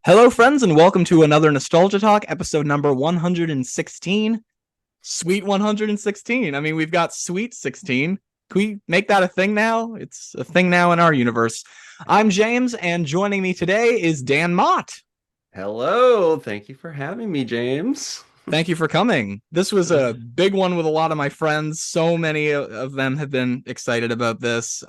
Hello, friends, and welcome to another Nostalgia Talk, episode number 116. Sweet 116. I mean, we've got Sweet 16. Can we make that a thing now? It's a thing now in our universe. I'm James, and joining me today is Dan Mott. Hello, thank you for having me, James. Thank you for coming. This was a big one with a lot of my friends. So many of them have been excited about this.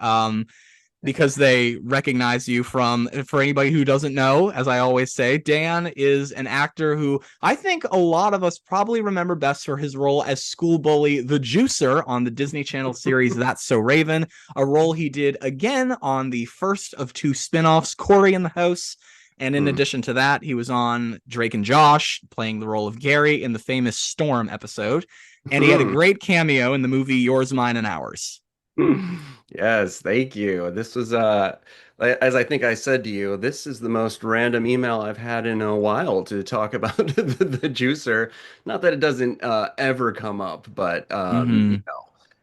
Because they recognize you from, for anybody who doesn't know, as I always say, Dan is an actor who I think a lot of us probably remember best for his role as school bully the Juicer on the Disney Channel series That's So Raven, a role he did again on the first of two spin-offs, Cory in the House. And in Hmm. addition to that, he was on Drake and Josh, playing the role of Gary in the famous Storm episode. And he had a great cameo in the movie Yours, Mine, and Ours. Yes, thank you. This was as I think I said to you, this is the most random email I've had in a while to talk about the juicer. Not that it doesn't ever come up, but Mm-hmm.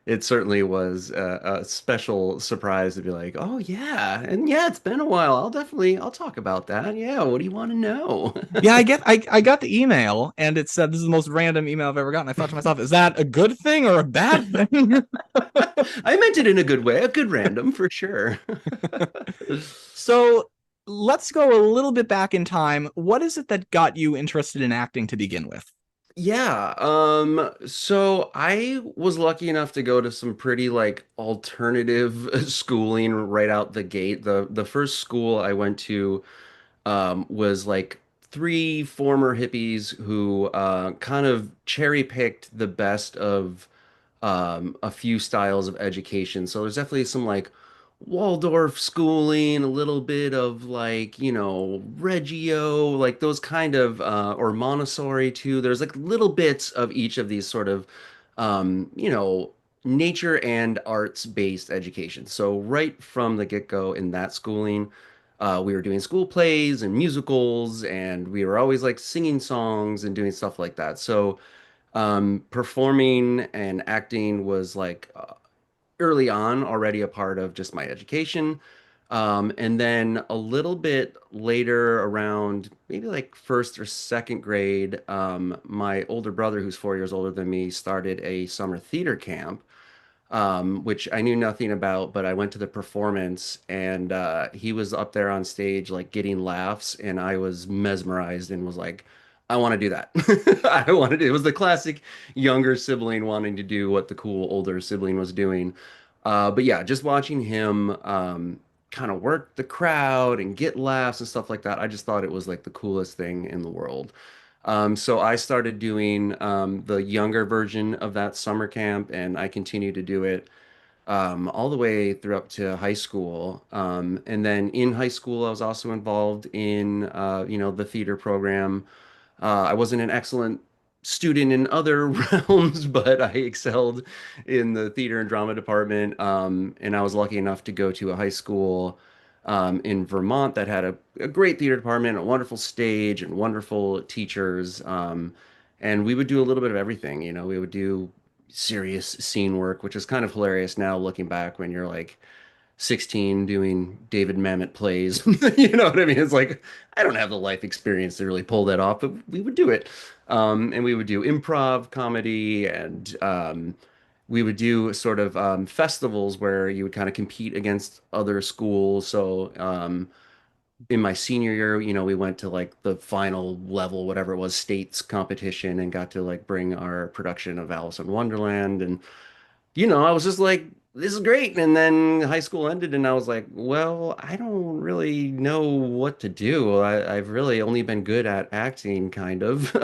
it certainly was a special surprise to be like, "Oh yeah, and yeah, it's been a while. I'll talk about that. Yeah, what do you want to know?" Yeah, I got the email and it said this is the most random email I've ever gotten. I thought to myself, is that a good thing or a bad thing? I meant it in a good way, a good random for sure. So let's go a little bit back in time. What is it that got you interested in acting to begin with? Yeah, so I was lucky enough to go to some pretty like alternative schooling right out the gate. The first school I went to was like three former hippies who kind of cherry picked the best of a few styles of education. So there's definitely some like Waldorf schooling, a little bit of like, Reggio, like those kind of, or Montessori too. There's like little bits of each of these sort of, um, you know, nature and arts based education. So right from the get-go in that schooling, we were doing school plays and musicals, and we were always like singing songs and doing stuff like that. So, performing and acting was like early on already a part of just my education. And then a little bit later, around maybe like first or second grade, my older brother, who's 4 years older than me, started a summer theater camp, which I knew nothing about, but I went to the performance and he was up there on stage, like getting laughs, and I was mesmerized and was like, I want to do that. I want to do. It was the classic younger sibling wanting to do what the cool older sibling was doing. But yeah, just watching him kind of work the crowd and get laughs and stuff like that, I just thought it was like the coolest thing in the world. So I started doing the younger version of that summer camp, and I continue to do it all the way through up to high school. And then in high school, I was also involved in the theater program. I wasn't an excellent student in other realms, but I excelled in the theater and drama department. And I was lucky enough to go to a high school in Vermont that had a great theater department, a wonderful stage, and wonderful teachers. And we would do a little bit of everything. We would do serious scene work, which is kind of hilarious now looking back when you're like 16 doing David Mamet plays. You know what I mean? It's like I don't have the life experience to really pull that off, but we would do it. And we would do improv comedy, and we would do sort of festivals where you would kind of compete against other schools. So in my senior year, we went to like the final level, whatever it was, states competition, and got to like bring our production of Alice in Wonderland. And I was just like, this is great. And then high school ended, and I was like, well, I don't really know what to do. I've really only been good at acting, kind of.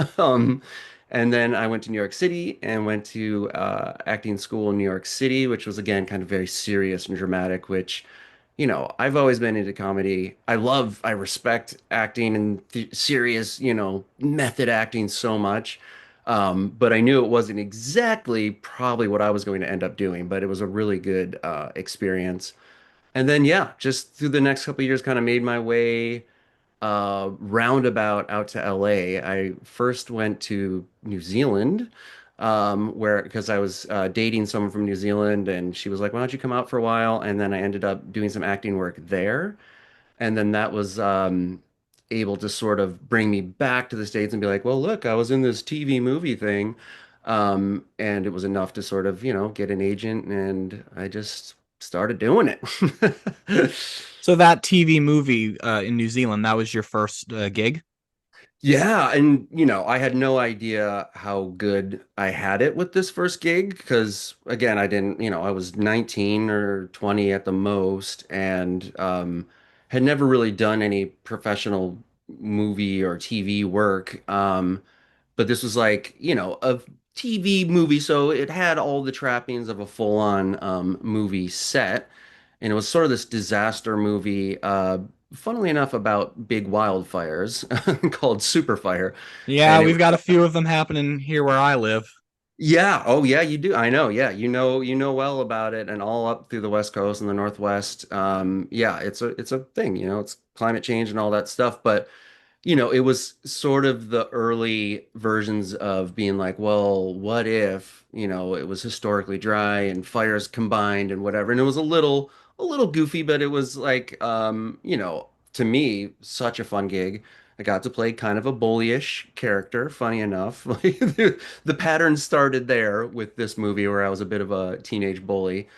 And then I went to New York City and went to acting school in New York City, which was again kind of very serious and dramatic, which, I've always been into comedy. I respect acting and th serious, method acting so much. But I knew it wasn't exactly probably what I was going to end up doing, but it was a really good experience. And then, yeah, just through the next couple of years, kind of made my way roundabout out to LA. I first went to New Zealand, where because I was dating someone from New Zealand, and she was like, "Why don't you come out for a while?" And then I ended up doing some acting work there. And then that was able to sort of bring me back to the States and be like, well, look, I was in this TV movie thing. And it was enough to sort of, get an agent, and I just started doing it. So that TV movie in New Zealand, that was your first gig? Yeah, and I had no idea how good I had it with this first gig because again, I didn't, I was 19 or 20 at the most and had never really done any professional movie or TV work. But this was like, a TV movie, so it had all the trappings of a full-on movie set. And it was sort of this disaster movie, funnily enough, about big wildfires called Superfire. Yeah, And it we've was, got a few of them happening here where I live. yeah, oh yeah, you do. I know, yeah, you know well about it, and all up through the West Coast and the Northwest. Yeah, it's a thing, it's climate change and all that stuff. But it was sort of the early versions of being like, well, what if, it was historically dry and fires combined and whatever. And it was a little goofy, but it was like, to me, such a fun gig. I got to play kind of a bullyish character, funny enough. Like the pattern started there with this movie where I was a bit of a teenage bully.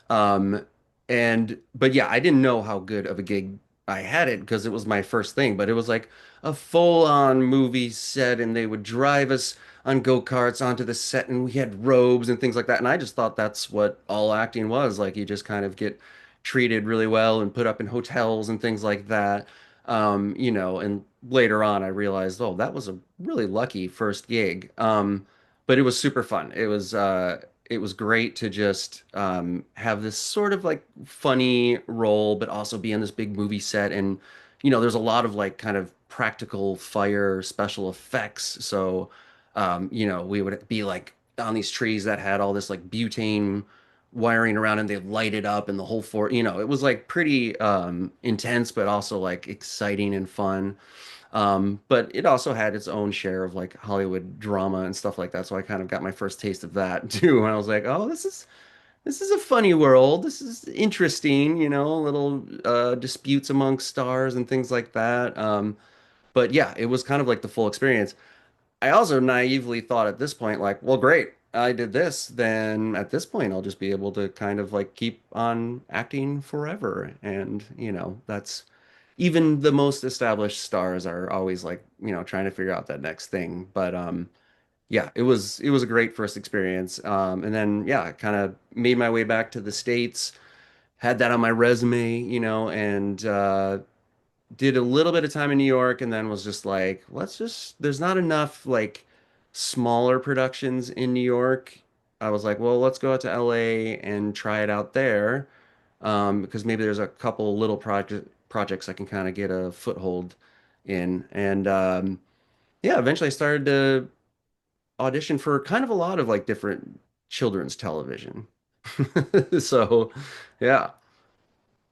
Um, but yeah, I didn't know how good of a gig I had it because it was my first thing, but it was like a full-on movie set and they would drive us on go-karts onto the set and we had robes and things like that. And I just thought that's what all acting was. Like you just kind of get treated really well and put up in hotels and things like that. And later on I realized, oh, that was a really lucky first gig. But it was super fun. It was great to just have this sort of like funny role, but also be on this big movie set. And, there's a lot of like kind of practical fire special effects. So, we would be like on these trees that had all this like butane wiring around and they light it up and the whole it was like pretty intense, but also like exciting and fun. But it also had its own share of like Hollywood drama and stuff like that. So I kind of got my first taste of that too. And I was like, oh, this is a funny world. This is interesting, little disputes among stars and things like that. But yeah, it was kind of like the full experience. I also naively thought at this point, like, well, great, I did this, then at this point I'll just be able to kind of like keep on acting forever. And, that's even the most established stars are always like, trying to figure out that next thing. But yeah, it was a great first experience. And then yeah, I kind of made my way back to the States, had that on my resume, and did a little bit of time in New York and then was just like, there's not enough like smaller productions in New York. I was like, well, let's go out to LA and try it out there. Because maybe there's a couple little projects I can kind of get a foothold in. And yeah, eventually I started to audition for kind of a lot of like different children's television. So yeah.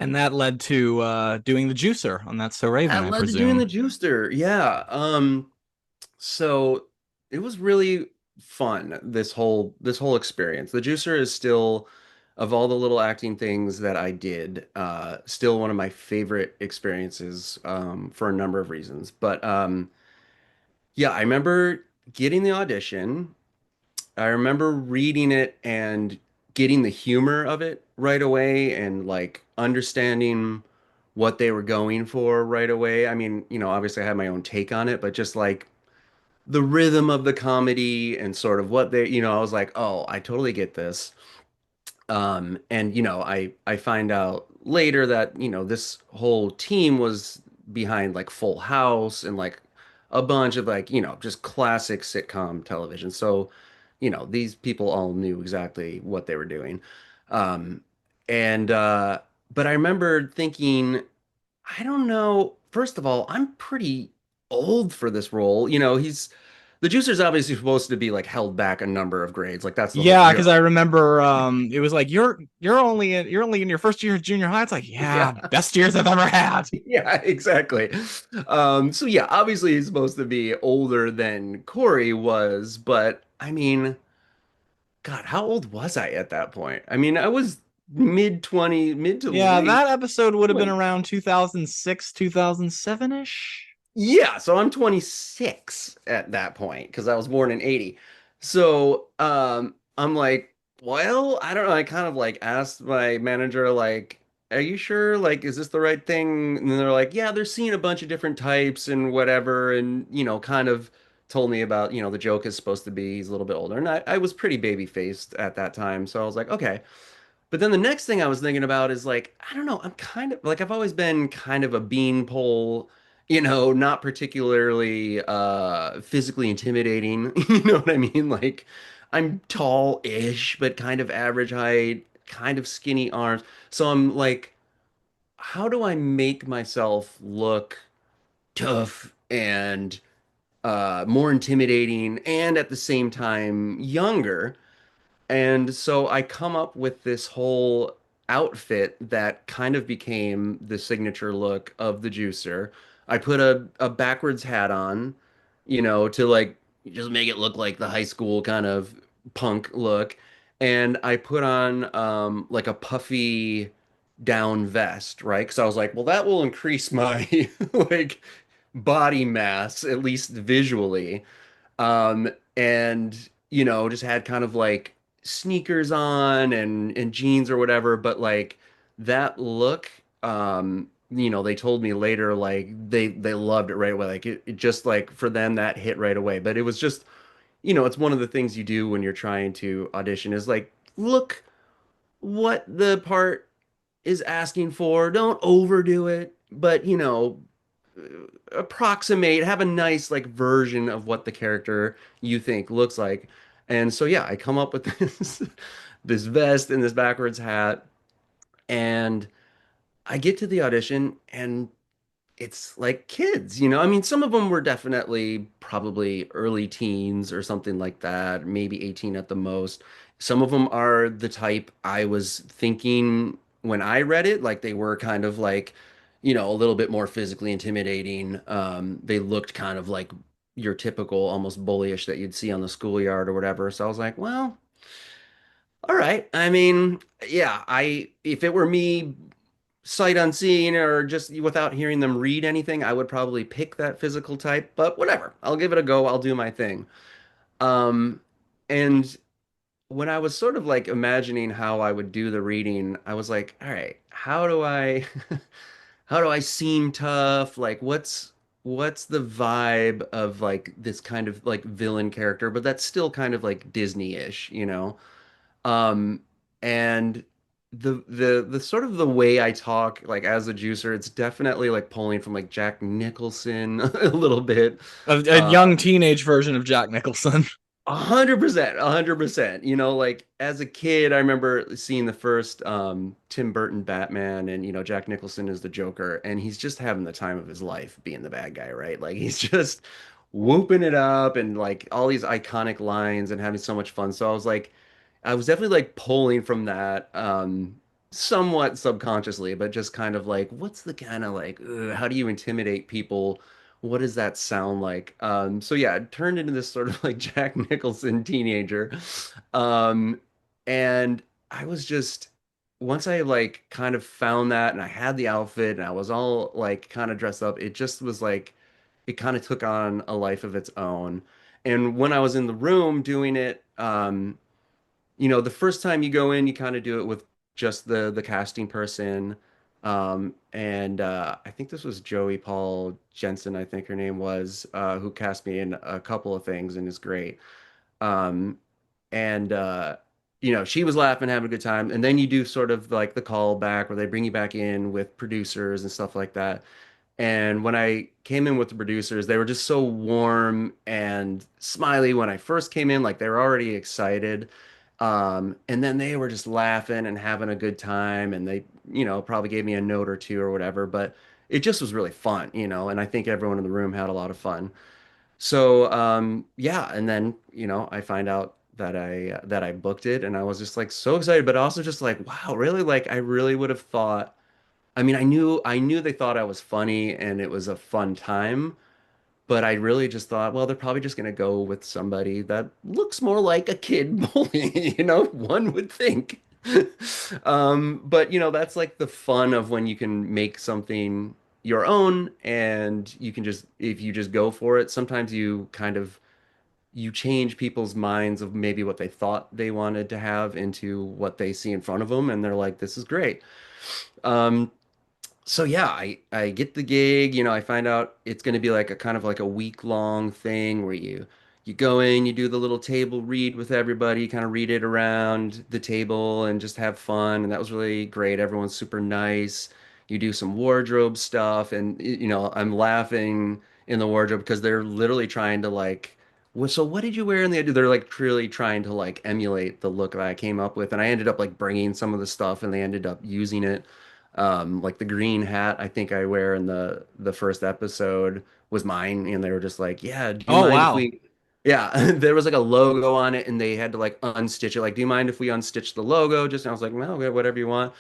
And that led to doing the juicer on That's So Raven, That I led to doing the presume. Juicer. Yeah. So it was really fun, this whole experience. The Juicer is still, of all the little acting things that I did, still one of my favorite experiences, for a number of reasons. But yeah, I remember getting the audition. I remember reading it and getting the humor of it right away and like understanding what they were going for right away. I mean, obviously I had my own take on it, but just like the rhythm of the comedy and sort of what I was like, oh, I totally get this. And I find out later that, this whole team was behind like Full House and like a bunch of like, just classic sitcom television. So, these people all knew exactly what they were doing. Um, and but I remember thinking, I don't know. First of all, I'm pretty old for this role. The Juicer's obviously supposed to be like held back a number of grades. Like that's the whole Yeah, because joke. I remember it was like you're only in your first year of junior high. It's like, Yeah. yeah, best years I've ever had. Yeah, exactly. So yeah, obviously he's supposed to be older than Cory was, but I mean, God, how old was I at that point? I mean, I was mid 20, mid to Yeah, late that episode would have been 20s. around 2006, 2007-ish. Yeah, so I'm 26 at that point because I was born in 80. So I'm like, well, I don't know. I kind of like asked my manager, like, are you sure? Like, is this the right thing? And they're like, yeah, they're seeing a bunch of different types and whatever. And, kind of told me about, the joke is supposed to be he's a little bit older. And I was pretty baby faced at that time. So I was like, okay. But then the next thing I was thinking about is like, I don't know, I'm kind of like I've always been kind of a beanpole, not particularly physically intimidating. You know what I mean? Like I'm tall-ish, but kind of average height, kind of skinny arms. So I'm like, how do I make myself look tough and more intimidating and at the same time younger? And so I come up with this whole outfit that kind of became the signature look of the juicer. I put a backwards hat on, to like just make it look like the high school kind of punk look. And I put on like a puffy down vest, right? Because I was like, well, that will increase my like body mass, at least visually. And just had kind of like sneakers on and jeans or whatever, but like that look, they told me later like they loved it right away. Like it just like for them that hit right away. But it was just, it's one of the things you do when you're trying to audition is like look what the part is asking for. Don't overdo it, but approximate, have a nice like version of what the character you think looks like. And so yeah, I come up with this vest and this backwards hat, and I get to the audition, and it's like kids, I mean, some of them were definitely probably early teens or something like that, maybe 18 at the most. Some of them are the type I was thinking when I read it, like they were kind of like, a little bit more physically intimidating. They looked kind of like your typical almost bullyish that you'd see on the schoolyard or whatever. So I was like, well, all right. I mean, yeah, if it were me sight unseen or just without hearing them read anything, I would probably pick that physical type, but whatever. I'll give it a go. I'll do my thing. Um, and when I was sort of like imagining how I would do the reading, I was like, all right, how do I how do I seem tough? Like what's the vibe of like this kind of like villain character, but that's still kind of like Disney-ish, you know? Um, and the sort of the way I talk, like as a juicer, it's definitely like pulling from like Jack Nicholson a little bit. A young teenage version of Jack Nicholson. 100%, 100%. Like as a kid, I remember seeing the first Tim Burton Batman, and Jack Nicholson is the Joker, and he's just having the time of his life being the bad guy, right? Like he's just whooping it up and like all these iconic lines and having so much fun. So I was definitely like pulling from that, somewhat subconsciously, but just kind of like, what's the kind of like, how do you intimidate people? What does that sound like? So yeah, it turned into this sort of like Jack Nicholson teenager. Um, and I was just, once I like kind of found that and I had the outfit and I was all like kind of dressed up, it just was like, it kind of took on a life of its own. And when I was in the room doing it, the first time you go in, you kind of do it with just the casting person. And I think this was Joey Paul Jensen, I think her name was, who cast me in a couple of things and is great. Um, and she was laughing, having a good time. And then you do sort of like the callback where they bring you back in with producers and stuff like that. And when I came in with the producers, they were just so warm and smiley when I first came in, like they were already excited. And then they were just laughing and having a good time, and they, probably gave me a note or two or whatever, but it just was really fun, and I think everyone in the room had a lot of fun. So, yeah, and then, I find out that I booked it, and I was just like so excited, but also just like, wow, really? Like I really would have thought, I mean, I knew they thought I was funny and it was a fun time, but I really just thought, well, they're probably just gonna go with somebody that looks more like a kid bully, one would think. But that's like the fun of when you can make something. your own, and you can just, if you just go for it, sometimes you kind of, you change people's minds of maybe what they thought they wanted to have into what they see in front of them, and they're like, this is great. Um, so yeah, I get the gig, I find out it's going to be like a kind of like a week long thing where you go in, you do the little table read with everybody, kind of read it around the table and just have fun. And that was really great. Everyone's super nice. You do some wardrobe stuff, and I'm laughing in the wardrobe because they're literally trying to like, well, so what did you wear in the, they're like really trying to like emulate the look that I came up with. And I ended up like bringing some of the stuff and they ended up using it. Like the green hat I think I wear in the first episode was mine, and they were just like, "Yeah, do you Oh mind if wow. we?" Yeah, there was like a logo on it, and they had to like unstitch it. Like, do you mind if we unstitch the logo? Just, and I was like, "No, okay, whatever you want."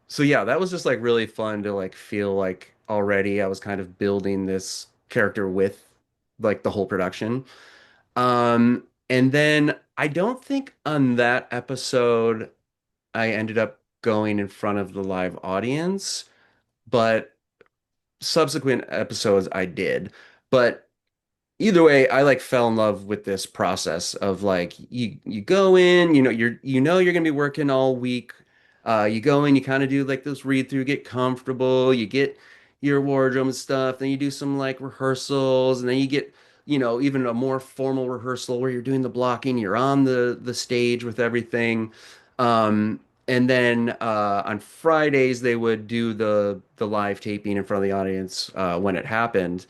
So yeah, that was just like really fun to like feel like already I was kind of building this character with like the whole production. And then I don't think on that episode I ended up going in front of the live audience, but subsequent episodes I did. But either way, I like fell in love with this process of like you go in, you're gonna be working all week. You go in, you kind of do like this read through, get comfortable, you get your wardrobe and stuff, then you do some like rehearsals, and then you get, even a more formal rehearsal where you're doing the blocking, you're on the stage with everything. And then on Fridays they would do the live taping in front of the audience when it happened.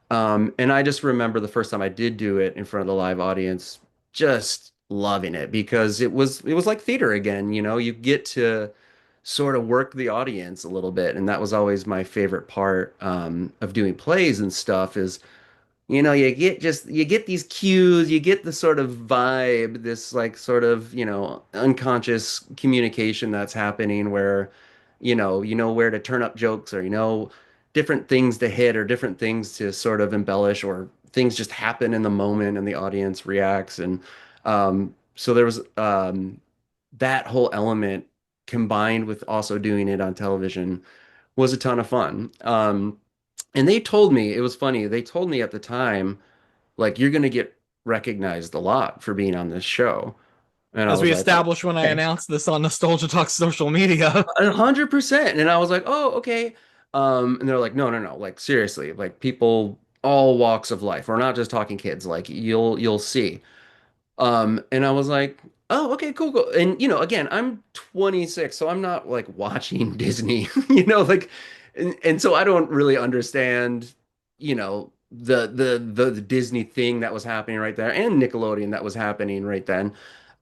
And I just remember the first time I did do it in front of the live audience, just loving it because it was like theater again, you get to sort of work the audience a little bit, and that was always my favorite part of doing plays and stuff is you get these cues, you get the sort of vibe, this like sort of, unconscious communication that's happening where, you know where to turn up jokes, or different things to hit or different things to sort of embellish, or things just happen in the moment and the audience reacts. And so there was that whole element combined with also doing it on television was a ton of fun. And they told me, it was funny, they told me at the time, like, you're going to get recognized a lot for being on this show. And I As was we like, oh, established when I okay. announced this on Nostalgia Talk social media. 100%. And I was like, oh, okay. And they're like, no, no, no. Like, seriously, like people, all walks of life. We're not just talking kids. Like, you'll see. And I was like, oh, okay, cool, cool. And again, I'm 26, so I'm not like watching Disney, like, and so I don't really understand, the Disney thing that was happening right there, and Nickelodeon that was happening right then.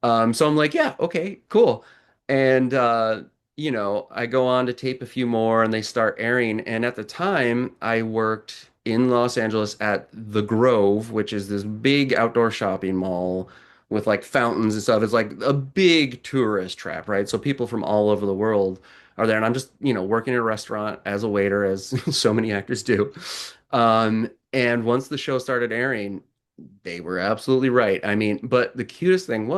So I'm like, yeah, okay, cool. And I go on to tape a few more and they start airing. And at the time, I worked in Los Angeles at The Grove, which is this big outdoor shopping mall with like fountains and stuff. It's like a big tourist trap, right? So people from all over the world are there. And I'm just, working in a restaurant as a waiter, as so many actors do. And once the show started airing, they were absolutely right. I mean, but the cutest thing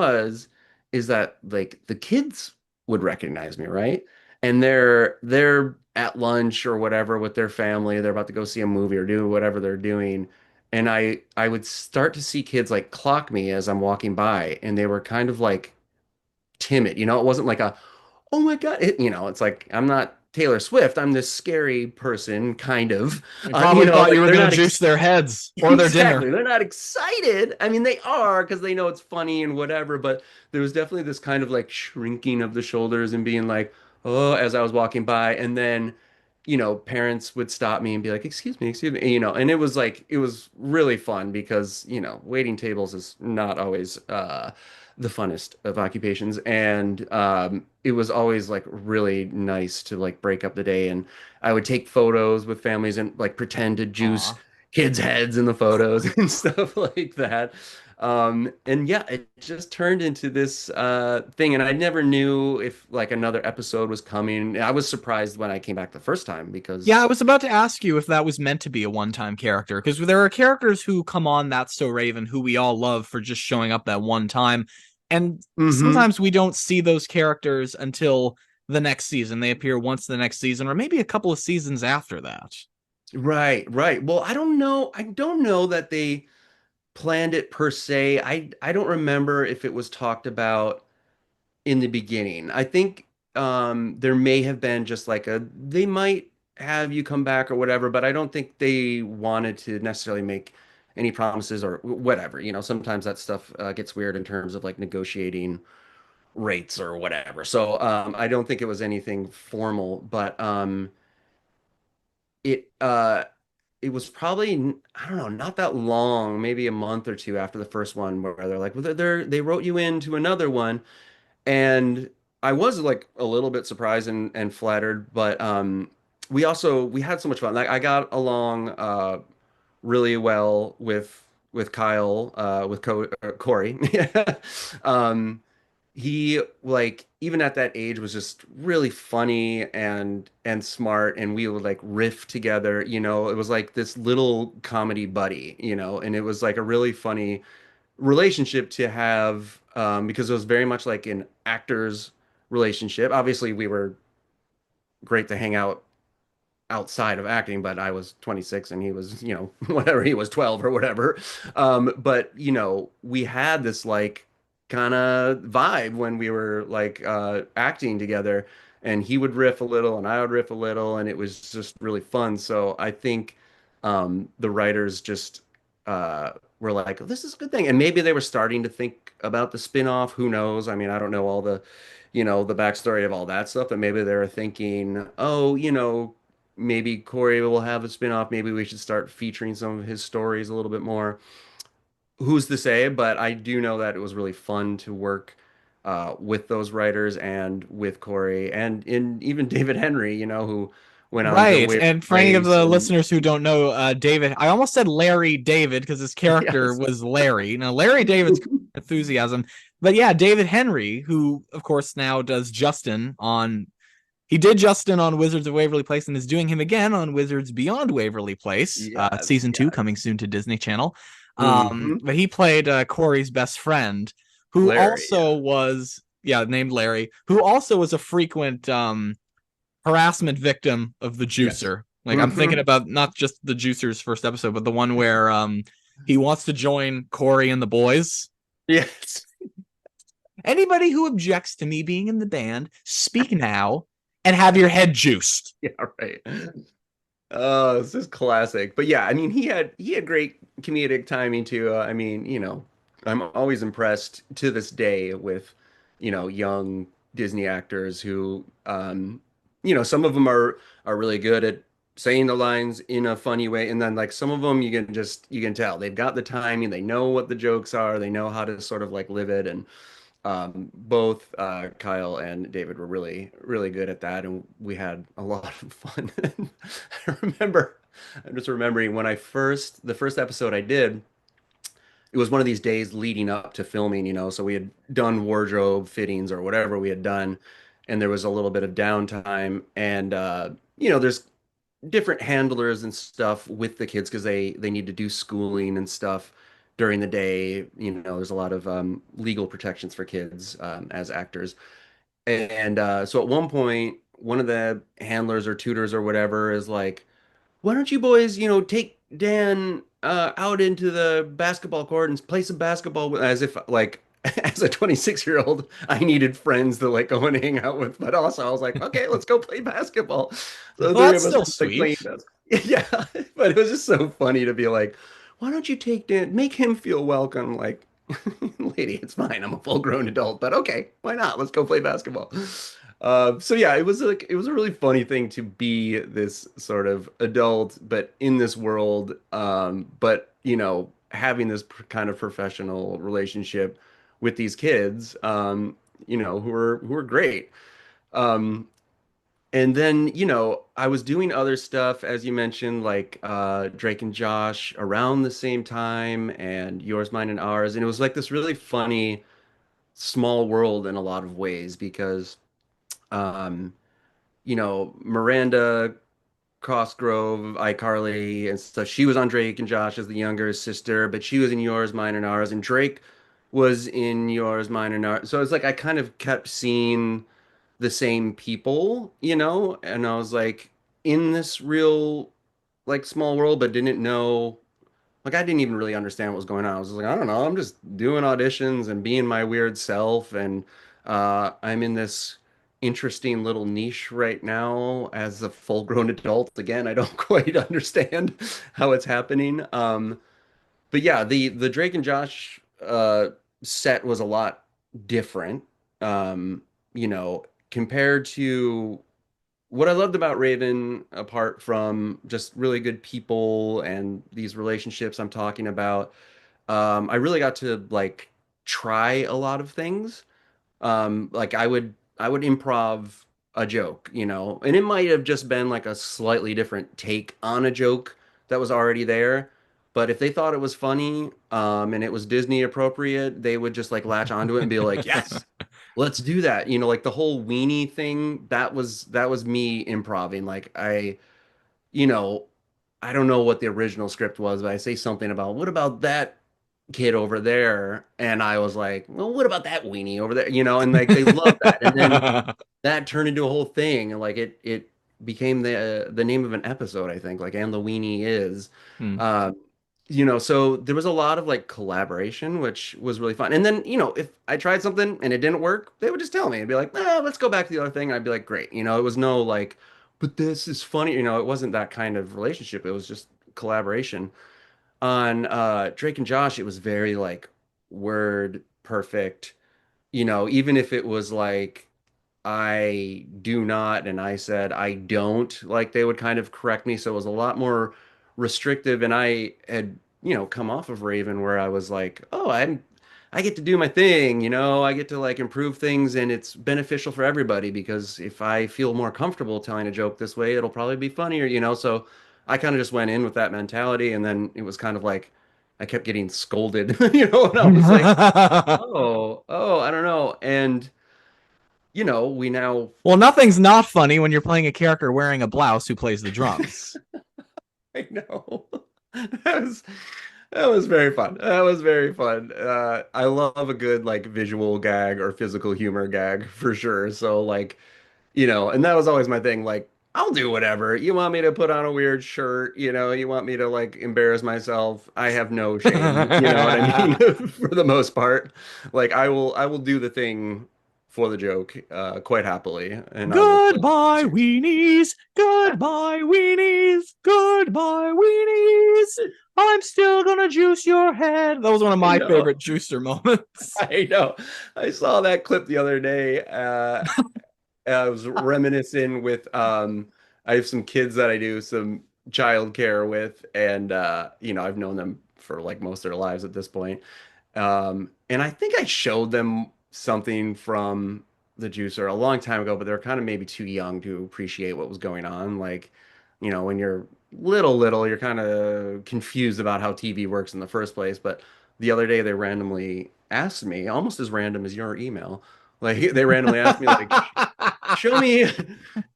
is that like the kids would recognize me, right? And they're at lunch or whatever with their family. They're about to go see a movie or do whatever they're doing. And I would start to see kids like clock me as I'm walking by, and they were kind of like timid. It wasn't like a, oh my God, it's like I'm not Taylor Swift. I'm this scary person, kind of. They probably thought you Like were they're going not to juice their heads or their exactly. dinner. They're not excited. I mean, they are because they know it's funny and whatever, but there was definitely this kind of like shrinking of the shoulders and being like, oh, as I was walking by. And then, parents would stop me and be like, excuse me, and it was like, it was really fun because, waiting tables is not always the funnest of occupations. And it was always like really nice to like break up the day. And I would take photos with families and like pretend to juice Aw. kids' heads in the photos and stuff like that. And yeah, it just turned into this thing, and I never knew if like another episode was coming. I was surprised when I came back the first time Yeah, I because was about to ask you if that was meant to be a one-time character, because there are characters who come on That's So Raven who we all love for just showing up that one time, and hmm sometimes we don't see those characters until the next season. They appear once the next season, or maybe a couple of seasons after that. Right, right. Well, I don't know. I don't know that they planned it per se. I don't remember if it was talked about in the beginning. I think there may have been just like a they might have you come back or whatever, but I don't think they wanted to necessarily make any promises or whatever. Sometimes that stuff gets weird in terms of like negotiating rates or whatever. So I don't think it was anything formal, but it it was probably I don't know, not that long, maybe a month or two after the first one, where they're like, well, they wrote you into another one, and I was like a little bit surprised and flattered, but we had so much fun. Like I got along really well with Kyle with Corey. Um, he like even at that age was just really funny and smart, and we would like riff together. It was like this little comedy buddy, and it was like a really funny relationship to have because it was very much like an actor's relationship. Obviously we were great to hang out outside of acting, but I was 26 and he was, whatever, he was 12 or whatever. But we had this like kind of vibe when we were like acting together, and he would riff a little and I would riff a little, and it was just really fun. So I think the writers just were like, this is a good thing. And maybe they were starting to think about the spin-off. Who knows? I mean, I don't know all the backstory of all that stuff, but maybe they were thinking, oh, maybe Corey will have a spin-off. Maybe we should start featuring some of his stories a little bit more. Who's to say? But I do know that it was really fun to work with those writers and with Corey and even David Henry, who went on to Right. Waverly And for any of Place the and listeners who don't know, David, I almost said Larry David because his character yes. was Larry. Now, Larry David's enthusiasm, but yeah, David Henry, who of course now does Justin on, he did Justin on Wizards of Waverly Place and is doing him again on Wizards Beyond Waverly Place, Yes, season 2 coming yes. soon to Disney Channel. Hmm. But he played Corey's best friend, who Larry, also yeah. was, yeah, named Larry, who also was a frequent harassment victim of the Yes. juicer. Like I'm thinking Hmm. about not just the juicer's first episode, but the one where he wants to join Cory and the boys. Yes. Anybody who objects to me being in the band, speak now and have your head juiced. Yeah, right. Oh, this is classic. But yeah, I mean, he had great comedic timing too. I mean, I'm always impressed to this day with, young Disney actors who, some of them are really good at saying the lines in a funny way, and then like some of them you can tell they've got the timing, they know what the jokes are, they know how to sort of like live it, and both Kyle and David were really, really good at that, and we had a lot of fun. I remember, I'm just remembering when the first episode I did, it was one of these days leading up to filming, so we had done wardrobe fittings or whatever we had done, and there was a little bit of downtime, and there's different handlers and stuff with the kids because they need to do schooling and stuff during the day. There's a lot of legal protections for kids as actors. And so at one point, one of the handlers or tutors or whatever is like, why don't you boys, take Dan out into the basketball court and play some basketball as if like as a 26-year-old I needed friends to like go and hang out with, but also I was like, okay, let's go play basketball. So the Well, three that's of us still were like sweet. playing basketball. Yeah, but it was just so funny to be like, why don't you take Dan, make him feel welcome? Like, lady, it's fine. I'm a full-grown adult, but okay, why not? Let's go play basketball. So yeah, it was a really funny thing to be this sort of adult, but in this world, but having this kind of professional relationship with these kids, who are great. Um, and then, I was doing other stuff, as you mentioned, like Drake and Josh around the same time, and Yours, Mine, and Ours, and it was like this really funny small world in a lot of ways because um Miranda Cosgrove, iCarly, and stuff. She was on Drake and Josh as the younger sister, but she was in Yours, Mine, and Ours, and Drake was in Yours, Mine, and Ours. So it's like I kind of kept seeing the same people, and I was like in this real like small world, but didn't know like I didn't even really understand what was going on. I was just like, I don't know, I'm just doing auditions and being my weird self, and I'm in this interesting little niche right now as a full-grown adult. Again, I don't quite understand how it's happening. But yeah, the Drake and Josh set was a lot different, um, compared to what I loved about Raven, apart from just really good people and these relationships I'm talking about. I really got to like try a lot of things. Like I would improv a joke, and it might have just been like a slightly different take on a joke that was already there. But if they thought it was funny, and it was Disney appropriate, they would just like latch onto it and be like, "Yes, let's do that." Like the whole weenie thing, that was me improving. Like you know, I don't know what the original script was, but I say something about what about that kid over there? And I was like, well, what about that weenie over there? And like they love that. And then that turned into a whole thing. And like it became the name of an episode, I think, like and the weenie is. Hmm. Uh, so there was a lot of like collaboration, which was really fun. And then, if I tried something and it didn't work, they would just tell me and be like, let's go back to the other thing. And I'd be like, great. It was no like, but this is funny. It wasn't that kind of relationship. It was just collaboration. On Drake and Josh, it was very like word perfect. Even if it was like I do not and I said I don't, like they would kind of correct me. So it was a lot more restrictive. And I had, come off of Raven where I was like, oh, I get to do my thing, I get to like improve things and it's beneficial for everybody because if I feel more comfortable telling a joke this way, it'll probably be funnier, So I kind of just went in with that mentality and then it was kind of like I kept getting scolded, and I was like, oh, I don't know. And we now Well, nothing's not funny when you're playing a character wearing a blouse who plays the drums. I know. That was that was very fun. That was very fun. I love a good like visual gag or physical humor gag for sure. So like, and that was always my thing. Like, I'll do whatever. You want me to put on a weird shirt, you want me to like embarrass myself. I have no shame. You know what I mean? For the most part. Like I will do the thing for the joke, quite happily, and I will play it Goodbye, seriously. weenies. Goodbye, weenies. Goodbye, weenies. I'm still gonna juice your head. That was one of I my know. favorite juicer moments. I know. I saw that clip the other day. I was reminiscing with I have some kids that I do some childcare with, and I've known them for like most of their lives at this point. And I think I showed them something from the juicer a long time ago, but they're kind of maybe too young to appreciate what was going on. Like, when you're little, you're kind of confused about how TV works in the first place. But the other day they randomly asked me, almost as random as your email, like they randomly asked me, like, show me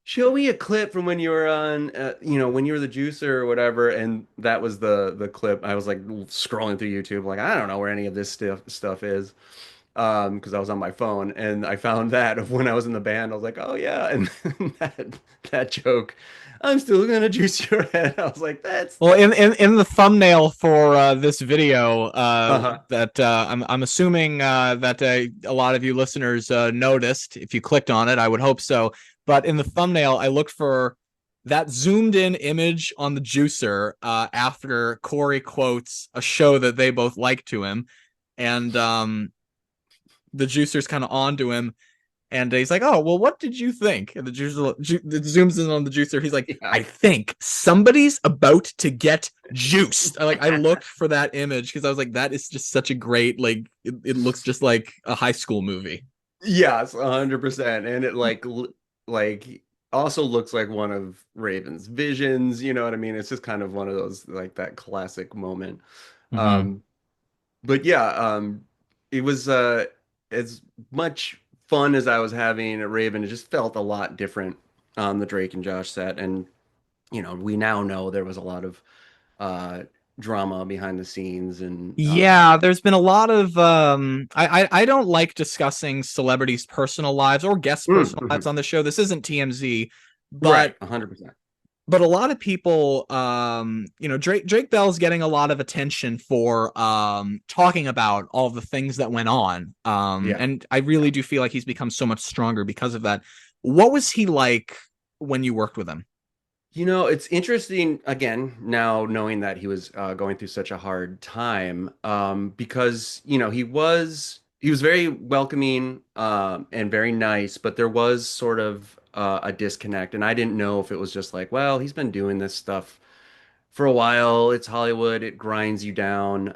show me a clip from when you were on when you were the juicer or whatever, and that was the clip. I was like scrolling through YouTube like I don't know where any of this stuff is, because I was on my phone and I found that of when I was in the band. I was like, oh yeah, and that joke, I'm still gonna juice your head. I was like, Well, that's in the thumbnail for this video, uh-huh. that I'm assuming that a lot of you listeners noticed. If you clicked on it, I would hope so. But in the thumbnail, I looked for that zoomed in image on the juicer after Cory quotes a show that they both like to him, and the juicer's kind of onto him, and he's like, "Oh, well, what did you think?" And the juicer zooms in on the juicer. He's like, Yeah. "I think somebody's about to get juiced." I looked for that image because I was like, "That is just such a great like. It looks just like a high school movie." Yes, 100%. And it like also looks like one of Raven's visions, you know what I mean? It's just kind of one of those like that classic moment. Mm-hmm. Um but yeah, it was as much fun as I was having at Raven, it just felt a lot different on the Drake and Josh set. And we now know there was a lot of uh drama behind the scenes and Yeah, there's been a lot of I don't like discussing celebrities' personal lives or guests' personal lives mhm. on the show. This isn't TMZ, Right, but 100%. a lot of people Drake Bell's getting a lot of attention for talking about all the things that went on. Yeah. And I really do feel like he's become so much stronger because of that. What was he like when you worked with him? It's interesting again now knowing that he was going through such a hard time because he was very welcoming and very nice, but there was sort of a disconnect, and I didn't know if it was just like, well, he's been doing this stuff for a while. It's Hollywood, it grinds you down.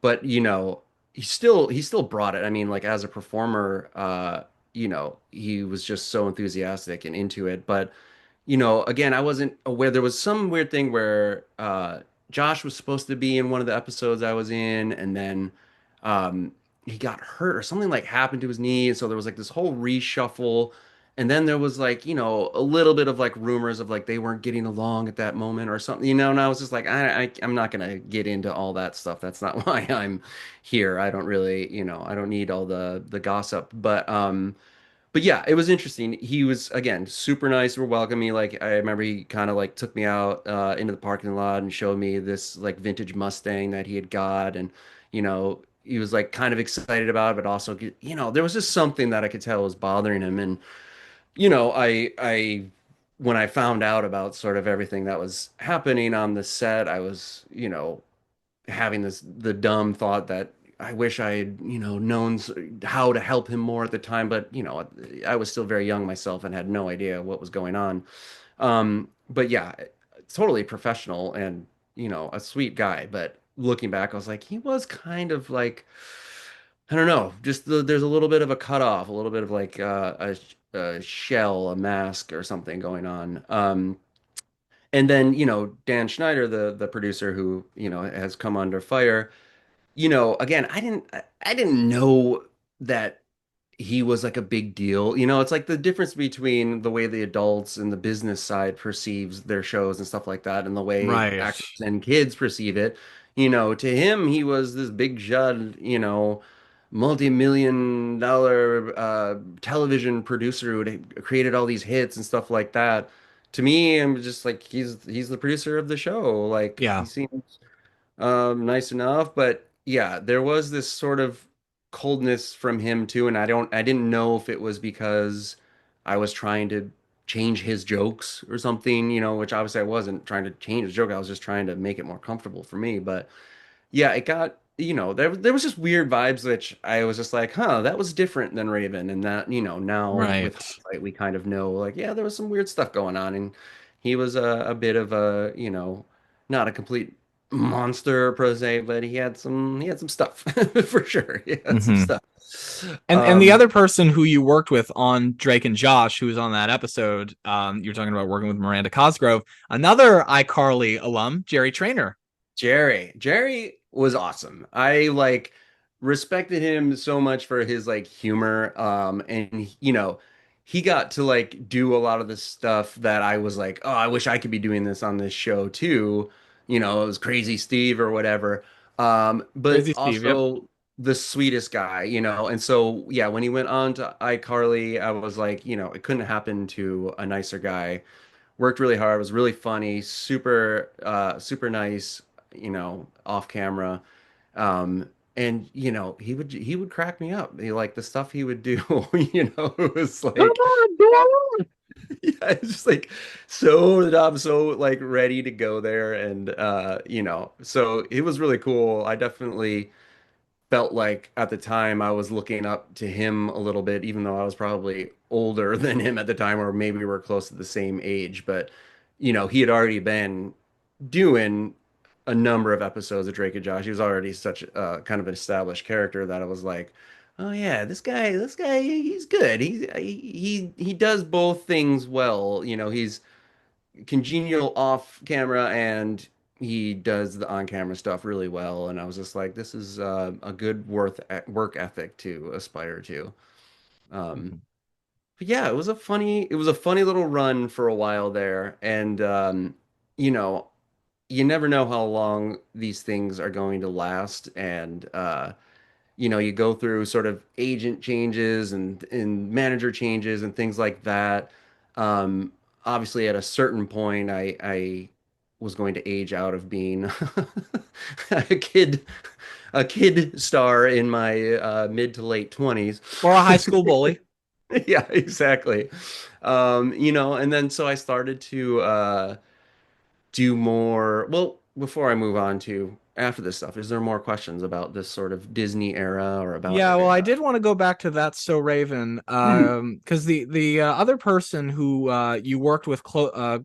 But he still brought it. I mean, like as a performer, he was just so enthusiastic and into it, but again, I wasn't aware there was some weird thing where Josh was supposed to be in one of the episodes I was in, and then um, he got hurt or something like happened to his knee, and so there was like this whole reshuffle. And then there was like, a little bit of like rumors of like they weren't getting along at that moment or something, and I was just like, I'm not gonna get into all that stuff. That's not why I'm here. I don't really, I don't need all the gossip. But yeah, it was interesting. He was again super nice, super welcoming. Like I remember he kind of like took me out into the parking lot and showed me this like vintage Mustang that he had got, and he was like kind of excited about it, but also there was just something that I could tell was bothering him. And I when I found out about sort of everything that was happening on the set, I was having the dumb thought that I wish I had, known how to help him more at the time, but I was still very young myself and had no idea what was going on. But yeah, totally professional and, a sweet guy. But looking back, I was like, he was kind of like, I don't know, just there's a little bit of a cutoff, a little bit of like a shell, a mask or something going on. And then, Dan Schneider, the producer who, has come under fire, again, I didn't know that he was like a big deal. It's like the difference between the way the adults and the business side perceives their shows and stuff like that, and the way Right. actors and kids perceive it. To him, he was this big Judd, multi-million dollar television producer who had created all these hits and stuff like that. To me, I'm just like he's the producer of the show. Like he Yeah. seems nice enough. But yeah, there was this sort of coldness from him too, and I didn't know if it was because I was trying to change his jokes or something, which obviously I wasn't trying to change his joke. I was just trying to make it more comfortable for me. But yeah, it got, there was just weird vibes, which I was just like, huh, that was different than Raven. And that, now with Right. hindsight, we kind of know, like, yeah, there was some weird stuff going on. And he was a bit of a, not a complete monster per se, but he had some stuff for sure. He had some Hmm. stuff. And the Um, other person who you worked with on Drake and Josh, who was on that episode, you're talking about working with Miranda Cosgrove, another iCarly alum, Jerry Trainer. Jerry was awesome. I like respected him so much for his like humor. And he got to like do a lot of the stuff that I was like, oh, I wish I could be doing this on this show too. It was Crazy Steve or whatever. But Crazy Steve. Yep. also the sweetest guy, and so yeah, when he went on to iCarly, I was like, it couldn't happen to a nicer guy. Worked really hard, was really funny, super super nice, off camera. And he would crack me up. Like the stuff he would do, it was Come like on, go on. yeah, it's just like so I'm so like ready to go there. And so it was really cool. I definitely felt like at the time I was looking up to him a little bit, even though I was probably older than him at the time, or maybe we were close to the same age. But, he had already been doing a number of episodes of Drake and Josh. He was already such kind of an established character that I was like, oh yeah, this guy, he's good. He does both things well. He's congenial off camera and he does the on camera stuff really well. And I was just like, this is a good work ethic to aspire to. Um, Mhm. but yeah, it was a funny little run for a while there. And you know, you never know how long these things are going to last, and you go through sort of agent changes and manager changes and things like that. Um, Obviously, at a certain point, I was going to age out of being a kid a kid star in my mid to late 20s. Or a high school bully. Yeah, exactly. And then so I started to do more. Well, before I move on to after this stuff, is there more questions about this sort of Disney era or about Yeah, well, I did want to go back to That's So Raven, Mhm. because the other person who you worked with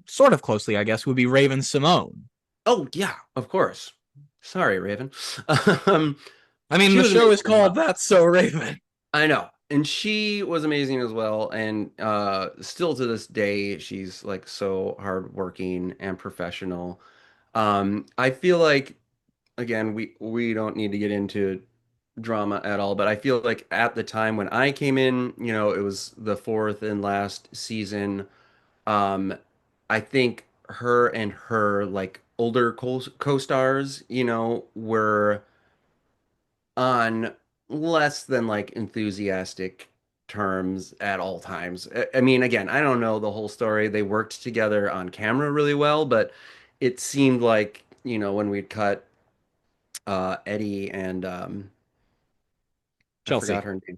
sort of closely, I guess, would be Raven Simone. Oh yeah, of course. Sorry, Raven. Um, I mean, she the was show amazing is as called well. That's So Raven. I know. And she was amazing as well. And still to this day, she's like so hardworking and professional. I feel like again, we don't need to get into drama at all, but I feel like at the time when I came in, it was the fourth and last season. Um, I think her and her like older co-stars, were on less than like enthusiastic terms at all times. I mean, again, I don't know the whole story. They worked together on camera really well, but it seemed like, when we'd cut Eddie and I forgot Chelsea. her name.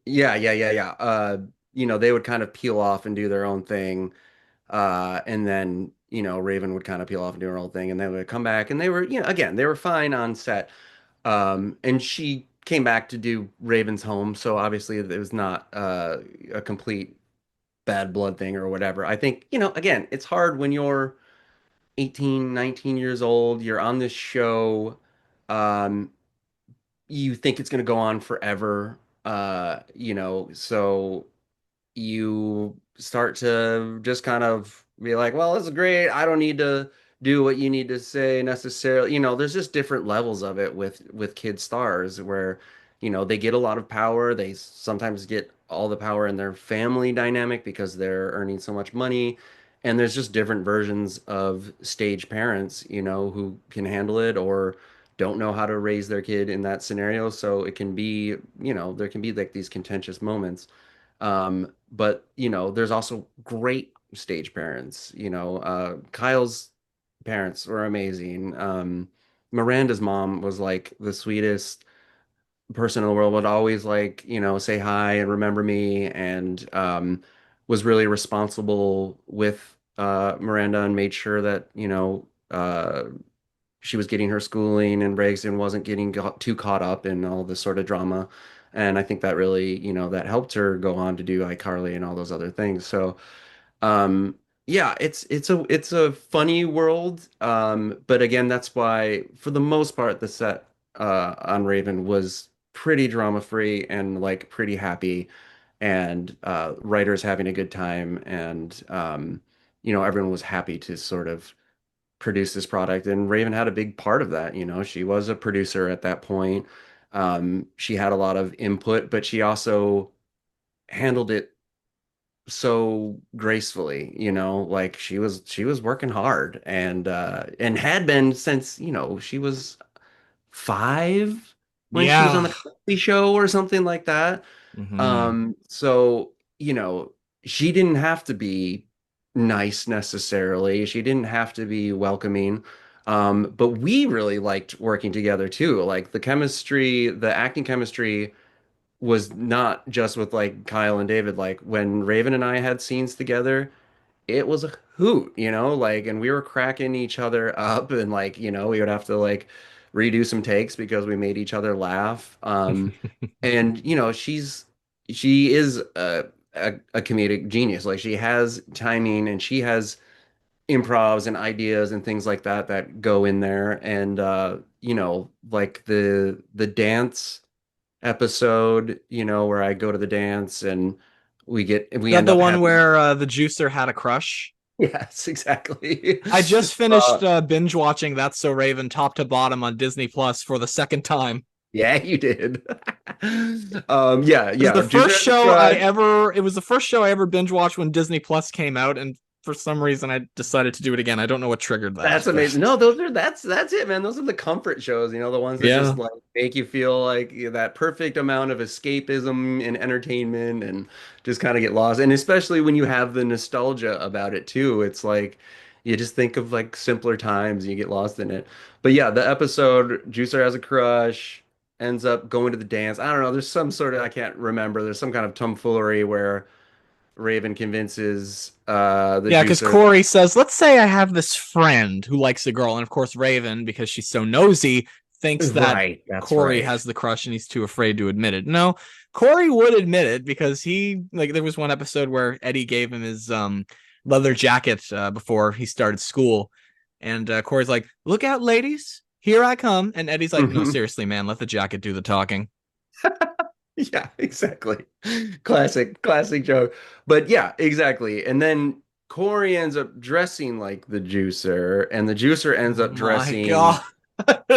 Yeah, yeah, yeah, yeah. They would kind of peel off and do their own thing. And then, Raven would kind of peel off and do her own thing, and they would come back, and they were, again, they were fine on set. And she came back to do Raven's Home, so obviously it was not a complete bad blood thing or whatever. I think, again, it's hard when you're 18, 19 years old, you're on this show, um, you think it's going to go on forever, so you start to just kind of be like, well, this is great. I don't need to do what you need to say necessarily. There's just different levels of it with kid stars where, they get a lot of power. They sometimes get all the power in their family dynamic because they're earning so much money. And there's just different versions of stage parents, who can handle it or don't know how to raise their kid in that scenario. So it can be, there can be like these contentious moments. But there's also great stage parents. Kyle's parents were amazing. Miranda's mom was like the sweetest person in the world, would always like, say hi and remember me, and was really responsible with Miranda and made sure that, she was getting her schooling and breaks and wasn't getting too caught up in all this sort of drama. And I think that really, that helped her go on to do iCarly and all those other things. So, um, yeah, it's a funny world. But again, that's why for the most part the set on Raven was pretty drama free and like pretty happy and writers having a good time and everyone was happy to sort of produce this product. And Raven had a big part of that. She was a producer at that point. She had a lot of input, but she also handled it so gracefully, like she was working hard and had been since, she was 5 when she was on Yeah. the Cosby Show or something like that. Hmm. So, she didn't have to be nice necessarily. She didn't have to be welcoming. But we really liked working together too. Like the chemistry, the acting chemistry was not just with like Kyle and David. Like when Raven and I had scenes together, it was a hoot, like, and we were cracking each other up and like, we would have to like redo some takes because we made each other laugh. And she is a comedic genius. Like she has timing and she has improvs and ideas and things like that that go in there. And like the dance episode, where I go to the dance and Is we that end the up one having where the juicer had a crush? yes, exactly. I just Uh, finished binge watching That's So Raven top to bottom on Disney Plus for the second time. yeah, you did. Yeah, It was yeah. the Juicer first has a show I crush. ever it was the first show I ever binge watched when Disney Plus came out, and for some reason I decided to do it again. I don't know what triggered that, That's but amazing. No, those are that's it, man. Those are the comfort shows, the ones that just yeah. like make you feel like that perfect amount of escapism and entertainment and just kind of get lost. And especially when you have the nostalgia about it too. It's like you just think of like simpler times and you get lost in it. But yeah, the episode Juicer has a crush, ends up going to the dance. I don't know, there's some sort of I can't remember. There's some kind of tomfoolery where Raven convinces the Yeah, because juicer. Cory says, let's say I have this friend who likes a girl, and of course Raven, because she's so nosy, thinks that Right, that's Cory right. has the crush and he's too afraid to admit it. No, Cory would admit it because he like there was one episode where Eddie gave him his leather jacket before he started school, and Cory's like, "Look out, ladies, here I come," and Eddie's like, "No, Mhm. seriously, man, let the jacket do the talking." Yeah, exactly. Classic joke. But yeah, exactly. And then Corey ends up dressing like the juicer, and the juicer ends Oh up my dressing god.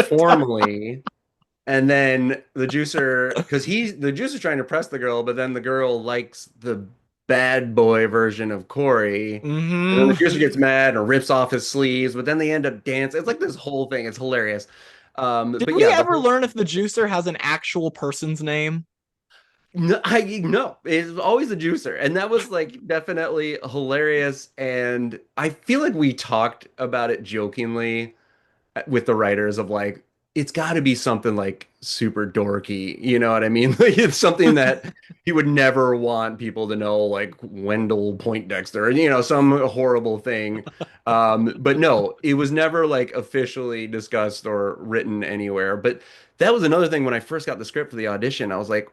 formally. And then the juicer, because the juicer's trying to press the girl, but then the girl likes the bad boy version of Corey. And then the juicer Mm-hmm. gets mad and rips off his sleeves, but then they end up dancing. It's like this whole thing. It's hilarious. Did But we yeah, the ever whole learn if the juicer has an actual person's name? No, it's always the juicer, and that was like definitely hilarious. And I feel like we talked about it jokingly with the writers of like it's got to be something like super dorky, you know what I mean? Like it's something that he would never want people to know, like Wendell Poindexter, some horrible thing. But no, it was never like officially discussed or written anywhere. But that was another thing when I first got the script for the audition, I was like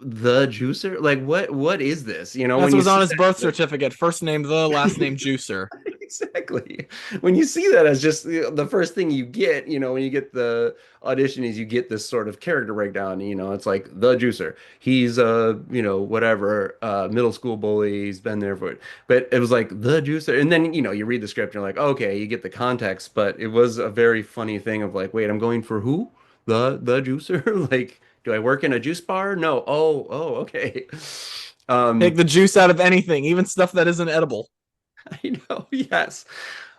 the juicer? Like what is this? That's When what you was on see his birth that certificate. First name the, last name Juicer. exactly. When you see that as just the first thing you get, when you get the audition is you get this sort of character breakdown, it's like the juicer. He's whatever, middle school bully, he's been there for it. But it was like the juicer. And then, you read the script and you're like, okay, you get the context, but it was a very funny thing of like, wait, I'm going for who? The juicer? Like do I work in a juice bar? No. Oh, okay. Take Um, the juice out of anything, even stuff that isn't edible. I know, yes.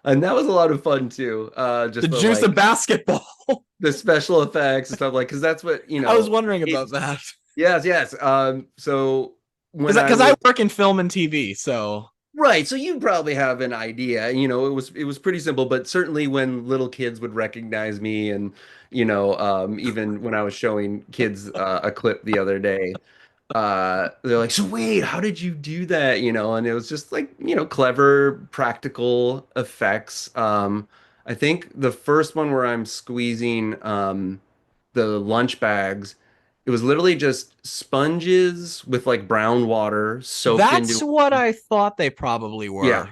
And that was a lot of fun too. The Just the juice of like basketball. the special effects and stuff like because that's what, I was wondering about it's that. yes. So when I Because I was work in film and TV, so right, so you probably have an idea. It was pretty simple, but certainly when little kids would recognize me and even when I was showing kids a clip the other day, they're like, so wait, how did you do that? And it was just like, clever, practical effects. I think the first one where I'm squeezing the lunch bags, it was literally just sponges with like brown water soaked that's into what I thought they probably yeah. were.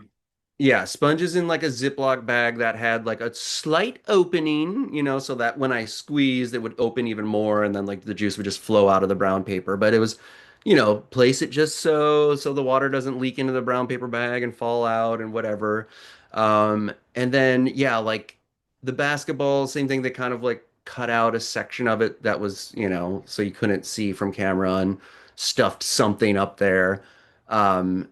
Yeah, sponges in like a Ziploc bag that had like a slight opening, so that when I squeezed, it would open even more, and then like the juice would just flow out of the brown paper. But it was, place it just so the water doesn't leak into the brown paper bag and fall out and whatever. And then yeah, like the basketball, same thing. They kind of like cut out a section of it that was, so you couldn't see from camera and stuffed something up there. Um,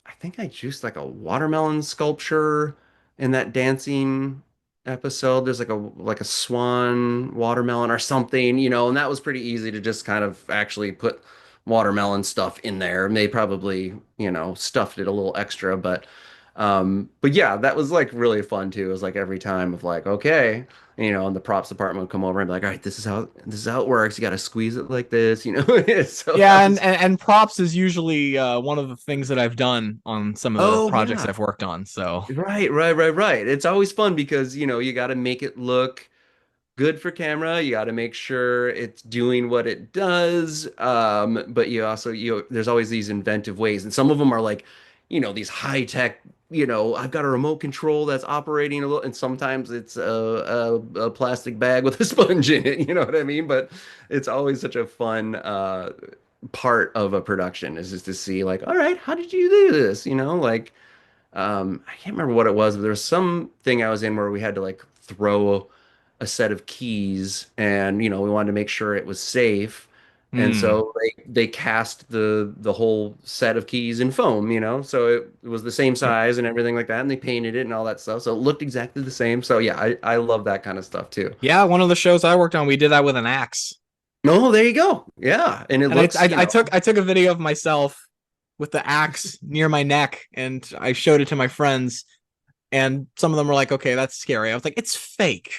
I think I juiced like a watermelon sculpture in that dancing episode. There's like a swan watermelon or something, and that was pretty easy to just kind of actually put watermelon stuff in there. And they probably, stuffed it a little extra, but yeah, that was like really fun too. It was like every time of like, okay, and the props department would come over and be like, all right, this is how it works. You got to squeeze it like this, So Yeah, that and, was and, and props is usually one of the things that I've done on some of the oh projects yeah. I've worked on. So Right. It's always fun because, you got to make it look good for camera. You got to make sure it's doing what it does. But you also, there's always these inventive ways. And some of them are like, these high tech, I've got a remote control that's operating a little, and sometimes it's a plastic bag with a sponge in it. You know what I mean? But it's always such a fun, part of a production is just to see like, all right, how did you do this? Like, I can't remember what it was, but there was something I was in where we had to like throw a set of keys and we wanted to make sure it was safe. And Hmm. so they cast the whole set of keys in foam, so it was the same Yep. size and everything like that, and they painted it and all that stuff, so it looked exactly the same. So yeah, I love that kind of stuff too. Yeah, one of the shows I worked on, we did that with an axe. Oh, there you go. Yeah, and it And I, looks, I I took a video of myself with the axe near my neck, and I showed it to my friends, and some of them were like, "Okay, that's scary." I was like, "It's fake.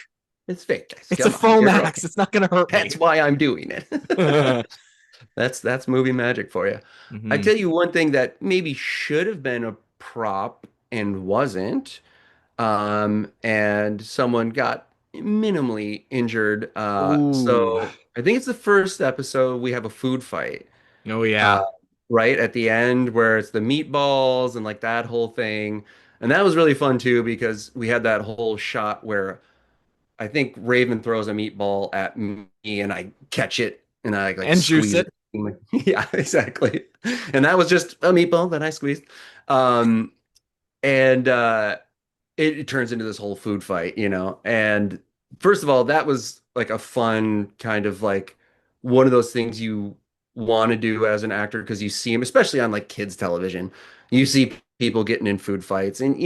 it's fake, guys. It's a Come on, foam you're axe. okay. It's not gonna hurt me." That's why I'm doing it. That's movie magic for you. I Hmm. tell you one thing that maybe should have been a prop and wasn't, and someone got minimally injured. Ooh. So I think it's the first episode we have a food fight, Oh uh, yeah. right at the end where it's the meatballs and like that whole thing. And that was really fun too because we had that whole shot where I think Raven throws a meatball at me and I catch it and I like And juice squeeze it. it. Yeah, exactly. And that was just a meatball that I squeezed. Um, and it turns into this whole food fight. And first of all, that was like a fun kind of like one of those things you want to do as an actor because you see them, especially on like kids television. You see people getting in food fights, and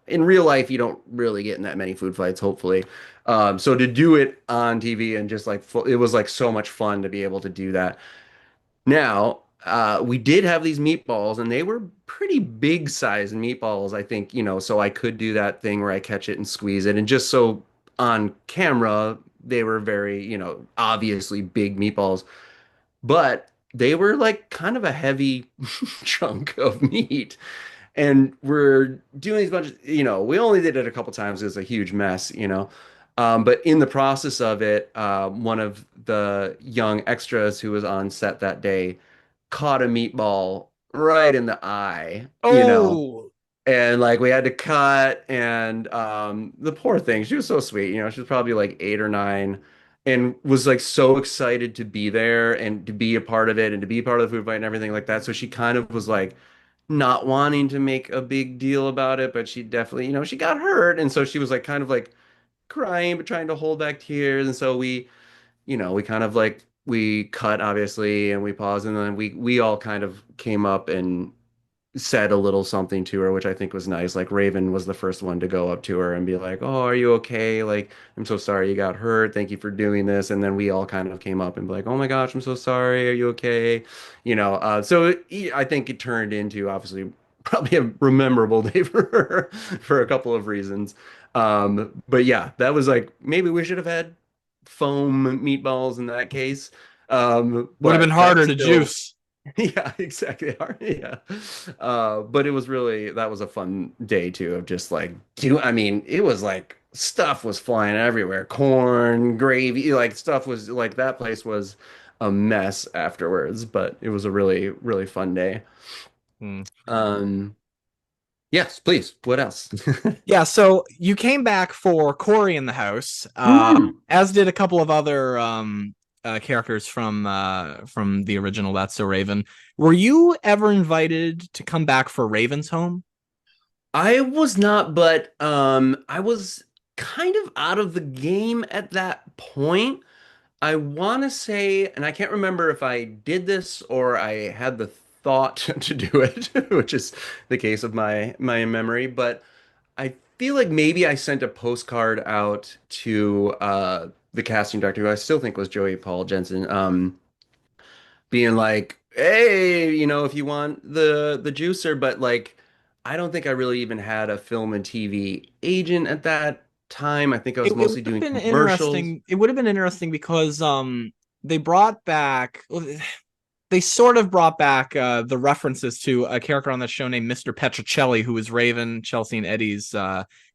in real life, you don't really get in that many food fights, hopefully. So to do it on TV and just like it was like so much fun to be able to do that. Now, we did have these meatballs, and they were pretty big sized meatballs, I think, so I could do that thing where I catch it and squeeze it. And just so on camera, they were very, obviously big meatballs, but they were like kind of a heavy chunk of meat. And we're doing these bunch of, we only did it a couple times. It was a huge mess. But in the process of it, one of the young extras who was on set that day caught a meatball right in the eye. Oh. And like we had to cut, and the poor thing, she was so sweet. She was probably like 8 or 9 and was like so excited to be there and to be a part of it and to be part of the food fight and everything like that. So she kind of was like not wanting to make a big deal about it, but she definitely, she got hurt. And so she was like kind of like crying, but trying to hold back tears. And so we kind of like we cut obviously and we paused, and then we all kind of came up and said a little something to her, which I think was nice. Like Raven was the first one to go up to her and be like, "Oh, are you okay? Like, I'm so sorry you got hurt. Thank you for doing this." And then we all kind of came up and be like, "Oh my gosh, I'm so sorry. Are you okay?" I think it turned into obviously probably a memorable day for her for a couple of reasons. But yeah, that was like maybe we should have had foam meatballs in that case. Would have been But harder that's to still juice. yeah, exactly. Yeah. But it was really that was a fun day too of just like I mean, it was like stuff was flying everywhere. Corn, gravy, like stuff was like that place was a mess afterwards, but it was a really, really fun day. Hmm. Um, yes, please. What else? Yeah, so you came back for Cory in the house, Mm. as did a couple of other characters from the original That's So Raven. Were you ever invited to come back for Raven's Home? I was not, but I was kind of out of the game at that point. I want to say, and I can't remember if I did this or I had the thought to do it, which is the case of my memory, but I feel like maybe I sent a postcard out to the casting director, who I still think was Joey Paul Jensen, being like, "Hey, if you want the juicer," but like I don't think I really even had a film and TV agent at that time. I think I was It would mostly have doing been commercials. interesting. It would have been interesting because they brought back well, they sort of brought back the references to a character on that show named Mr. Petrocelli, who was Raven, Chelsea, and Eddie's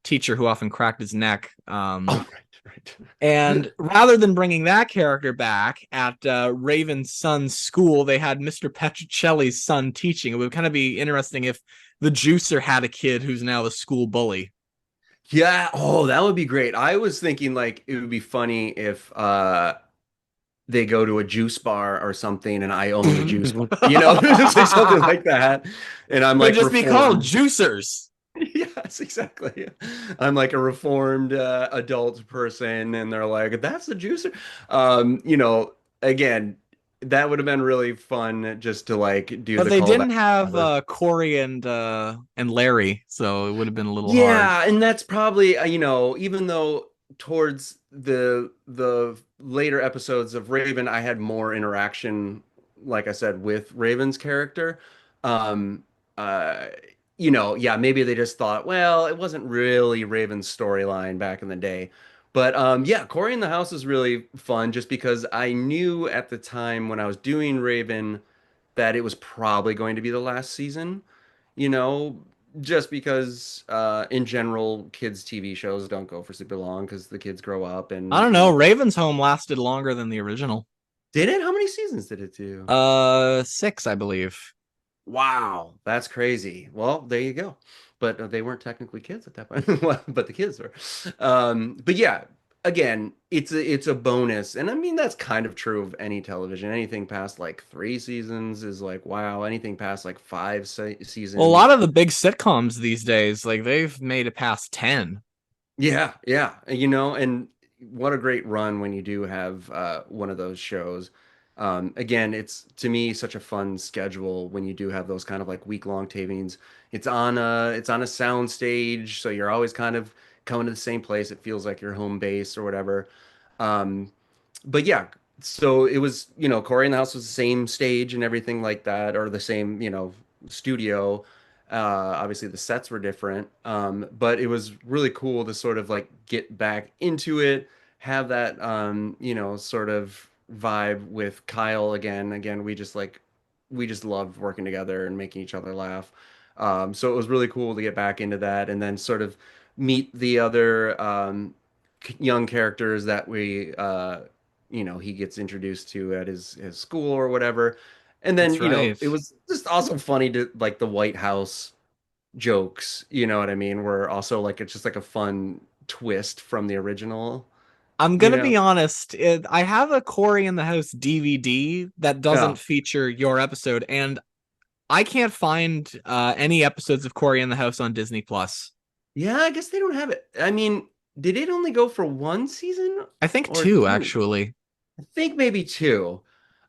teacher who often cracked his neck. Oh, right, And right. rather than bringing that character back at Raven's son's school, they had Mr. Petrocelli's son teaching. It would kind of be interesting if the juicer had a kid who's now the school bully. Yeah, oh, that would be great. I was thinking like it would be funny if they go to a juice bar or something and I own the juice bar. It's like something like that. And I'm They'd like just be called reformed. juicers. Yes, exactly. I'm like a reformed adult person and they're like, "That's the juicer." Again, that would have been really fun just to like do But the they callback didn't have together. Cory and Larry, so it would have been a little hard. Yeah, and that's probably even though towards the later episodes of Raven, I had more interaction, like I said, with Raven's character. Um, uh, yeah, maybe they just thought, well, it wasn't really Raven's storyline back in the day. But yeah, Cory in the House is really fun just because I knew at the time when I was doing Raven that it was probably going to be the last season, you know, just because in general kids TV shows don't go for super long because the kids grow up I and don't know. Raven's Home lasted longer than the original. did it? How many seasons did it do? 6, I believe. Wow, that's crazy. Well, there you go. But they weren't technically kids at that point. Well, but the kids were. But yeah, again, it's a bonus. And I mean that's kind of true of any television. Anything past like 3 seasons is like wow. Anything past like five Well, a seasons. lot of the big sitcoms these days, like they've made it past 10. Yeah, yeah. And what a great run when you do have one of those shows. Again, it's to me such a fun schedule when you do have those kind of like week-long tapings. It's on a sound stage, so you're always kind of coming to the same place. It feels like your home base or whatever. Um, but yeah, so it was, Cory in the House was the same stage and everything like that, or the same, studio. Obviously, the sets were different, but it was really cool to sort of like get back into it, have that, sort of vibe with Kyle again. Again, we just loved working together and making each other laugh. So it was really cool to get back into that, and then sort of meet the other young characters that he gets introduced to at his school or whatever. And then, That's right. it was just also funny to like the White House jokes, you know what I mean? Were also like it's just like a fun twist from the original, I'm you gonna know? be honest. I have a Cory in the House DVD that Yeah. doesn't feature your episode, and I can't find any episodes of Cory in the House on Disney Plus. Yeah, I guess they don't have it. I mean, did it only go for one season I think or two, two? actually. I think maybe two.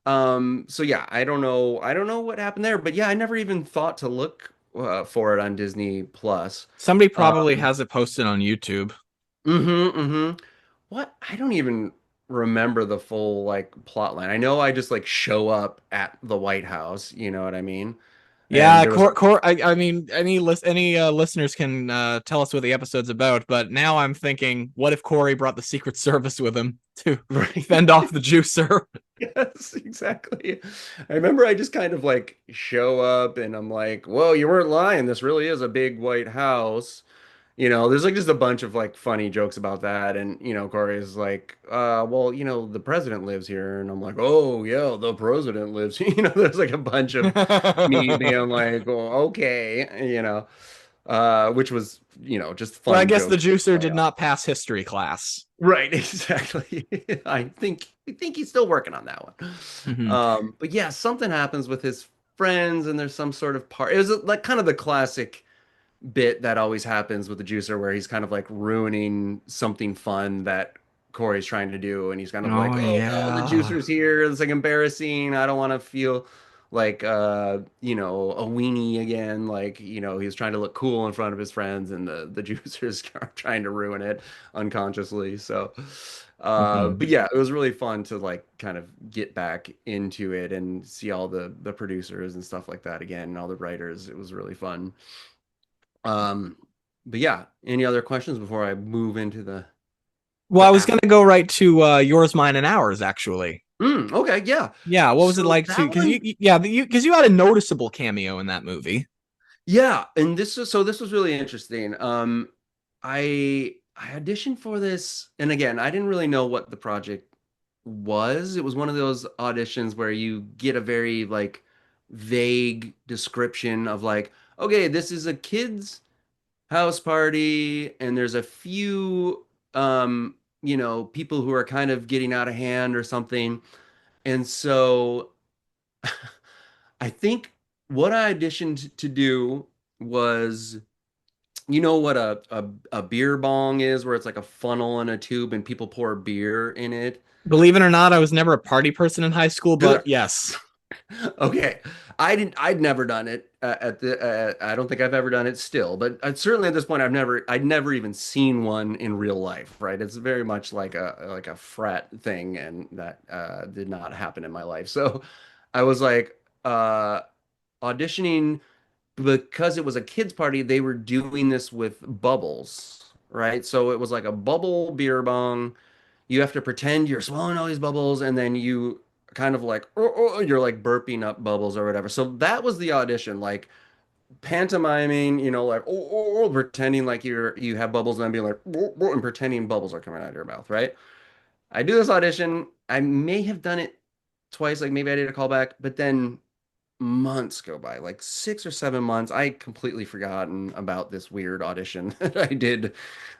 So yeah, I don't know. I don't know what happened there, but yeah, I never even thought to look for it on Disney Plus. Somebody probably Um, has it posted on YouTube. mm-hmm. What? I don't even remember the full like plot line. I know I just like show up at the White House, you know what I mean? And Yeah, there was I mean, any listeners can tell us what the episode's about. But now I'm thinking, what if Cory brought the Secret Service with him to right. fend off the juicer? Yes, exactly. I remember I just kind of like show up and I'm like, whoa, you weren't lying. This really is a big White House. There's like just a bunch of like funny jokes about that. And, Corey is like, well, the president lives here. And I'm like, oh, yeah, the president lives here. There's like a bunch of me being like, oh, okay, which was, just But I fun guess the jokes to juicer play did off. not pass history class. Right, exactly. I think he's still working on that one. Mhm. But yeah, something happens with his friends, and there's some sort of part. It was like kind of the classic bit that always happens with the juicer where he's kind of like ruining something fun that Corey's trying to do and he's kind of Oh like, oh no, the yeah. juicer's here, it's like embarrassing, I don't want to feel like a weenie again, like he's trying to look cool in front of his friends and the juicers are trying to ruin it unconsciously. So but Mhm. yeah, it was really fun to like kind of get back into it and see all the producers and stuff like that again and all the writers. It was really fun. um, but yeah, any other questions before I move into the Well, I the was app? gonna go right to yours, mine, and ours actually. Okay, yeah. Yeah, what was it So like to? that Because one, yeah, because you had a noticeable cameo in that movie. yeah, and this was really interesting. I auditioned for this, and again, I didn't really know what the project was. It was one of those auditions where you get a very like vague description of like, okay, this is a kid's house party and there's a few people who are kind of getting out of hand or something. And so I think what I auditioned to do was You know what a beer bong is, where it's like a funnel and a tube and people pour beer in it? Believe it or not, I was never a party person in high school, but Good. yes. Okay. I'd never done it I don't think I've ever done it still, but certainly at this point I'd never even seen one in real life, right? It's very much like a frat thing, and that did not happen in my life. So I was like auditioning because it was a kids party, they were doing this with bubbles, right? So it was like a bubble beer bong. You have to pretend you're swallowing all these bubbles, and then you kind of like you're like burping up bubbles or whatever. So that was the audition, like pantomiming, like pretending like you have bubbles, and then being like and pretending bubbles are coming out of your mouth, right? I do this audition. I may have done it twice, like maybe I did a callback, but then months go by, like 6 or 7 months. I completely forgotten about this weird audition that I did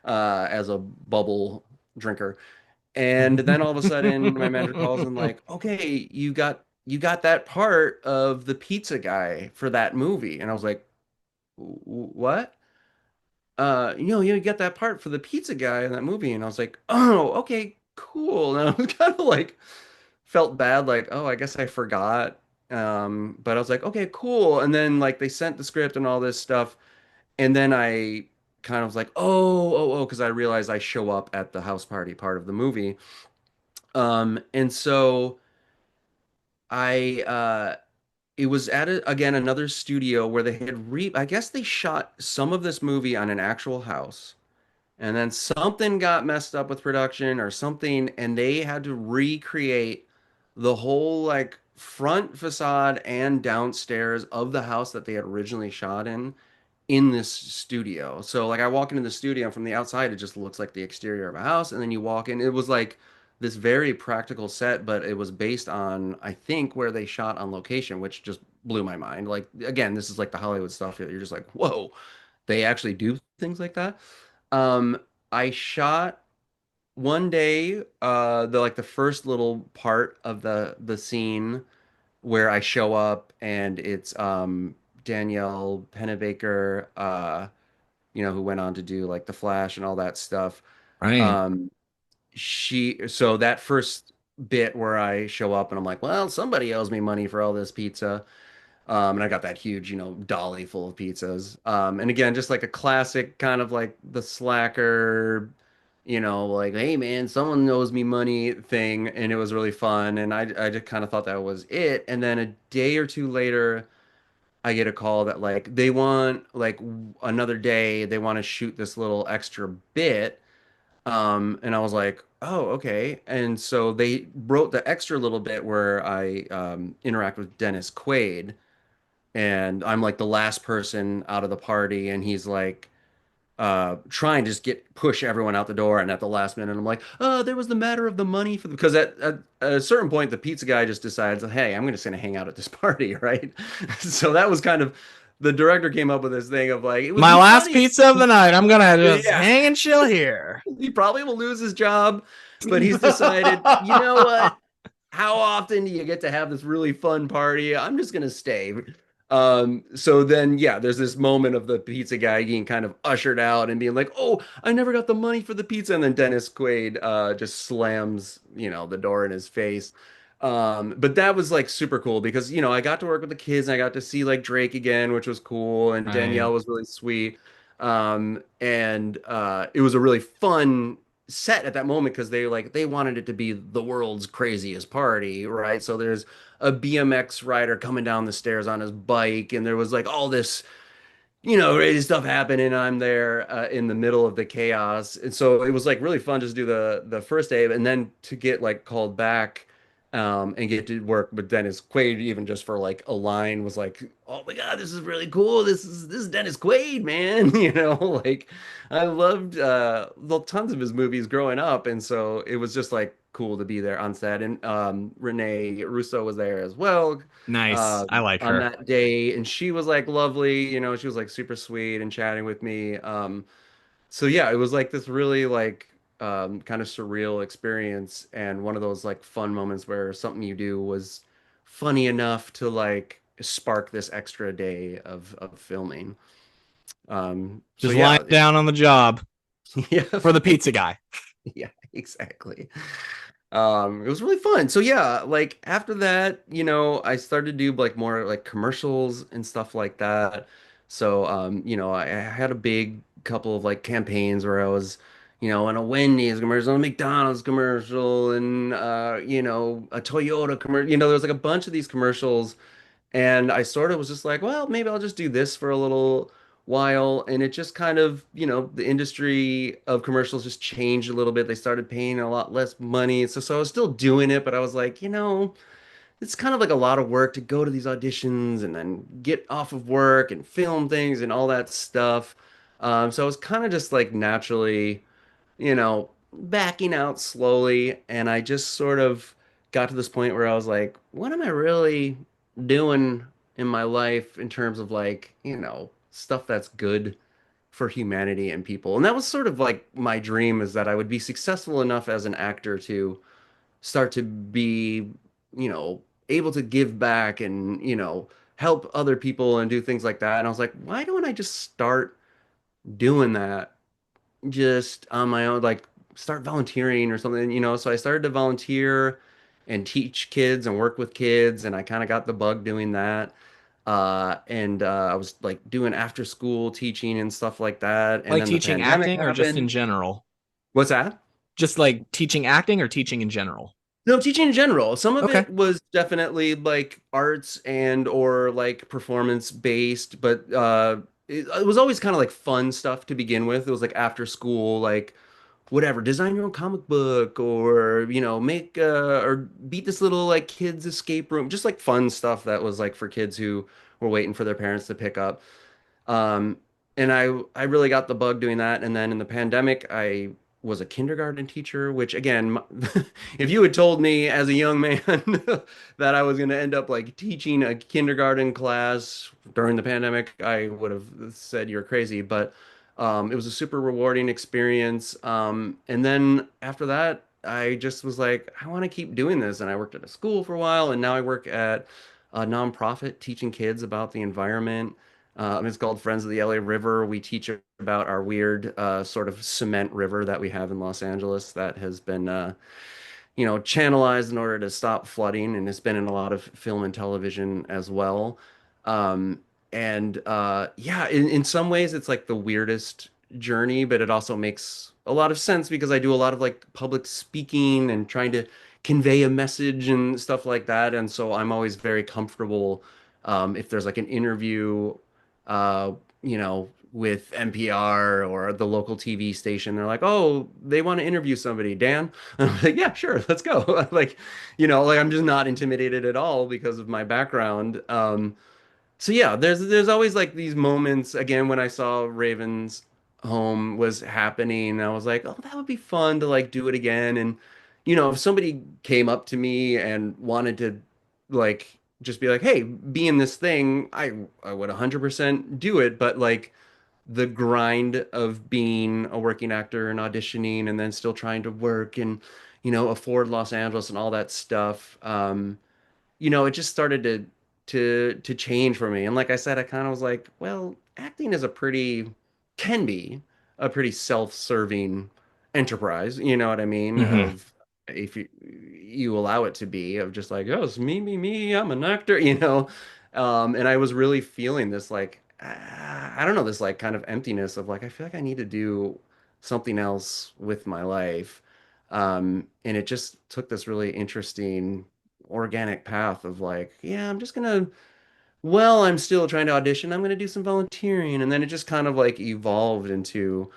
as a bubble drinker. And then all of a sudden, my manager calls and like, okay, you got that part of the pizza guy for that movie. And I was like, What? You got that part for the pizza guy in that movie." And I was like, "Oh, okay, cool." And I was kind of like felt bad, like, "Oh, I guess I forgot." But I was like, "Okay, cool." And then like they sent the script and all this stuff, and then I kind of was like, "Oh," because I realized I show up at the house party part of the movie. And so I it was at again another studio where they had I guess they shot some of this movie on an actual house, and then something got messed up with production or something, and they had to recreate the whole like front facade and downstairs of the house that they had originally shot in this studio. So like I walk into the studio, and from the outside it just looks like the exterior of a house, and then you walk in, it was like this very practical set, but it was based on, I think, where they shot on location, which just blew my mind. Like again, this is like the Hollywood stuff that you're just like, whoa, they actually do things like that. Um, I shot one day, the first little part of the scene where I show up, and it's Danielle Pennebaker, who went on to do like The Flash and all that stuff. Right. Um, so that first bit where I show up and I'm like, well, somebody owes me money for all this pizza. And I got that huge, dolly full of pizzas. And again, just like a classic kind of like the slacker, like, hey man, someone owes me money thing. And it was really fun. And I just kind of thought that was it. And then a day or two later, I get a call that like they want like another day, they want to shoot this little extra bit. And I was like, oh, okay. And so they wrote the extra little bit where I interact with Dennis Quaid, and I'm like the last person out of the party, and he's like trying to just push everyone out the door, and at the last minute I'm like, oh, there was the matter of the money for the, because at a certain point the pizza guy just decides, hey, I'm just gonna hang out at this party, right? So that was kind of, the director came up with this thing of like, it would My be last funny. pizza of the night. I'm gonna just Yeah, hang and chill here. he probably will lose his job, but he's decided, you know what, how often do you get to have this really fun party? I'm just gonna stay. So then, yeah, there's this moment of the pizza guy getting kind of ushered out and being like, "Oh, I never got the money for the pizza," and then Dennis Quaid just slams, the door in his face. But that was like super cool because I got to work with the kids, and I got to see like Drake again, which was cool, and Right. Danielle was really sweet. And it was a really fun set at that moment because they wanted it to be the world's craziest party, right? So there's a BMX rider coming down the stairs on his bike, and there was like all this, crazy stuff happening. I'm there in the middle of the chaos, and so it was like really fun just to do the first day, and then to get like called back. And get to work with Dennis Quaid, even just for like a line, was like, oh my God, this is really cool. This is Dennis Quaid, man. Like I loved tons of his movies growing up, and so it was just like cool to be there on set. And Renee Russo was there as well Nice. I like on her. that day, and she was like lovely. She was like super sweet and chatting with me. So yeah, it was like this really like kind of surreal experience, and one of those like fun moments where something you do was funny enough to like spark this extra day of filming. So Just lying yeah, down on the job yeah, for the pizza guy. yeah, exactly. It was really fun. So yeah, like after that, I started to do like more like commercials and stuff like that. So I had a big couple of like campaigns where I was, in a Wendy's commercial, a McDonald's commercial, and a Toyota commercial. There was like a bunch of these commercials, and I sort of was just like, well, maybe I'll just do this for a little while. And it just kind of, the industry of commercials just changed a little bit. They started paying a lot less money. So I was still doing it, but I was like, it's kind of like a lot of work to go to these auditions and then get off of work and film things and all that stuff. So I was kind of just like naturally backing out slowly. And I just sort of got to this point where I was like, what am I really doing in my life in terms of like, stuff that's good for humanity and people? And that was sort of like my dream is that I would be successful enough as an actor to start to be, able to give back and, help other people and do things like that. And I was like, why don't I just start doing that just on my own, like start volunteering or something, So I started to volunteer and teach kids and work with kids, and I kind of got the bug doing that. And I was like doing after school teaching and stuff like that. And Like then the teaching pandemic acting or just in happened. general? What's that? Just like teaching acting or teaching in general? No, teaching in general. Some of Okay. it was definitely like arts and or like performance based, but it was always kind of like fun stuff to begin with. It was like after school, like whatever, design your own comic book or, make or beat this little like kids escape room, just like fun stuff that was like for kids who were waiting for their parents to pick up. Um, and I really got the bug doing that. And then in the pandemic, I was a kindergarten teacher, which again, if you had told me as a young man that I was going to end up like teaching a kindergarten class during the pandemic, I would have said you're crazy. But it was a super rewarding experience. And then after that, I just was like, I want to keep doing this. And I worked at a school for a while, and now I work at a nonprofit teaching kids about the environment. It's called Friends of the LA River. We teach about our weird sort of cement river that we have in Los Angeles that has been, channelized in order to stop flooding, and it's been in a lot of film and television as well. Um, and yeah, in some ways, it's like the weirdest journey, but it also makes a lot of sense because I do a lot of like public speaking and trying to convey a message and stuff like that. And so I'm always very comfortable if there's like an interview uh, with NPR or the local TV station. They're like, oh, they want to interview somebody, Dan. And I'm like, yeah, sure, let's go. Like, like I'm just not intimidated at all because of my background. So yeah, there's always like these moments again when I saw Raven's home was happening, I was like, oh, that would be fun to like do it again. And if somebody came up to me and wanted to like just be like, hey, be in this thing, I would 100% do it. But like the grind of being a working actor and auditioning and then still trying to work and afford Los Angeles and all that stuff. It just started to change for me. And like I said, I kind of was like, well, acting is can be a pretty self-serving enterprise, you know what I mean? Hmm. Of if you allow it to be of just like, oh, it's me, I'm an actor, And I was really feeling this like I don't know, this like kind of emptiness of like I feel like I need to do something else with my life. And it just took this really interesting organic path of like, yeah, I'm just gonna, well, I'm still trying to audition, I'm gonna do some volunteering. And then it just kind of like evolved into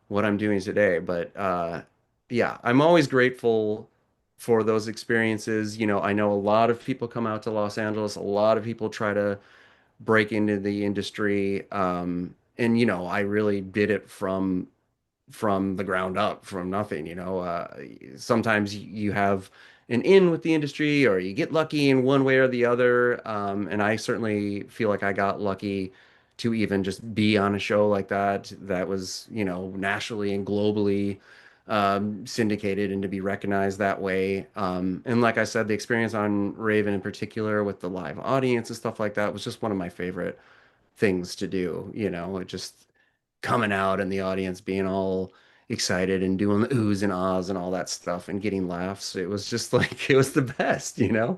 what I'm doing today. But yeah, I'm always grateful for those experiences. I know a lot of people come out to Los Angeles, a lot of people try to break into the industry. And I really did it from the ground up, from nothing. Sometimes you have an in with the industry or you get lucky in one way or the other. And I certainly feel like I got lucky to even just be on a show like that was, nationally and globally syndicated and to be recognized that way. And like I said, the experience on Raven in particular with the live audience and stuff like that was just one of my favorite things to do, it just coming out and the audience being all excited and doing the oohs and ahs and all that stuff and getting laughs. It was just like it was the best. The Uh,